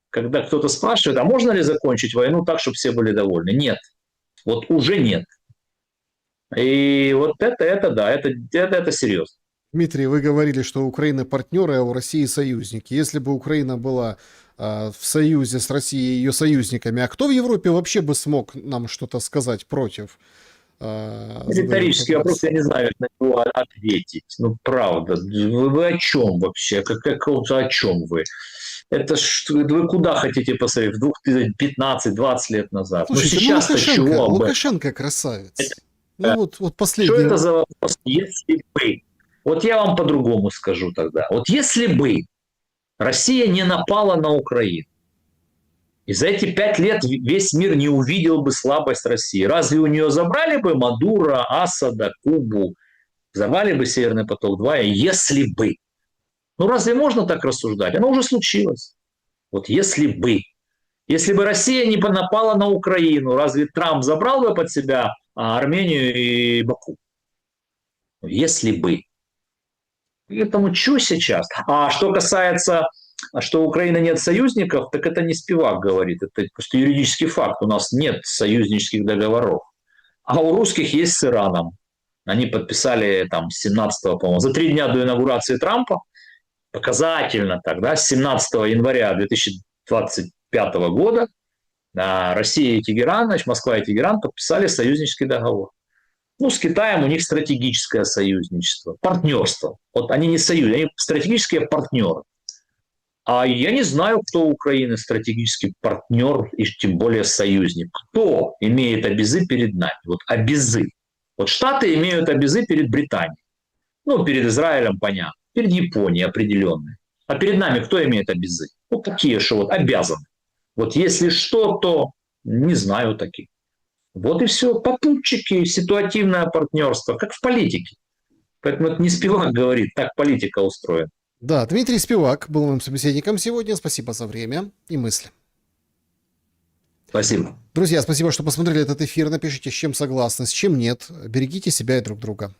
Когда кто-то спрашивает, а можно ли закончить войну так, чтобы все были довольны? Нет. Вот уже нет. И вот это серьезно. Дмитрий, вы говорили, что у Украины партнеры, а у России союзники. Если бы Украина была в союзе с Россией и ее союзниками, а кто в Европе вообще бы смог нам что-то сказать против? Риторический вопрос, я не знаю, как на него ответить. Ну, правда. Вы о чем вообще? О чем вы? Это вы куда хотите посмотреть? В 15-20 лет назад? Слушайте, ну, сейчас-то чего? Лукашенко красавец. Вот последний. Что это за вопрос? Если бы. Вот я вам по-другому скажу тогда. Вот если бы Россия не напала на Украину, и за эти 5 лет весь мир не увидел бы слабость России, разве у нее забрали бы Мадуро, Асада, Кубу, забрали бы Северный поток-2, если бы? Ну разве можно так рассуждать? Оно уже случилось. Вот если бы. Если бы Россия не напала на Украину, разве Трамп забрал бы под себя Армению и Баку? Если бы. Поэтому что сейчас? А что касается, что у Украины нет союзников, так это не Спивак говорит, это просто юридический факт. У нас нет союзнических договоров. А у русских есть с Ираном. Они подписали там 17-го, по-моему, за 3 дня до инаугурации Трампа, показательно тогда, с 17 января 2025 года, Россия и Тегеран, значит, Москва и Тегеран подписали союзнический договор. Ну, с Китаем у них стратегическое союзничество, партнерство. Вот они не союз, они стратегические партнеры. А я не знаю, кто у Украины стратегический партнер и тем более союзник. Кто имеет обязы перед нами? Вот обязы. Вот Штаты имеют обязы перед Британией. Ну, перед Израилем, понятно. Перед Японией определенные. А перед нами кто имеет обязы? Вот такие, что вот обязаны. Вот если что, то не знаю таких. Вот и все. Попутчики, ситуативное партнерство, как в политике. Поэтому это не Спивак говорит, так политика устроена. Да, Дмитрий Спивак был моим собеседником сегодня. Спасибо за время и мысли. Спасибо. Друзья, спасибо, что посмотрели этот эфир. Напишите, с чем согласны, с чем нет. Берегите себя и друг друга.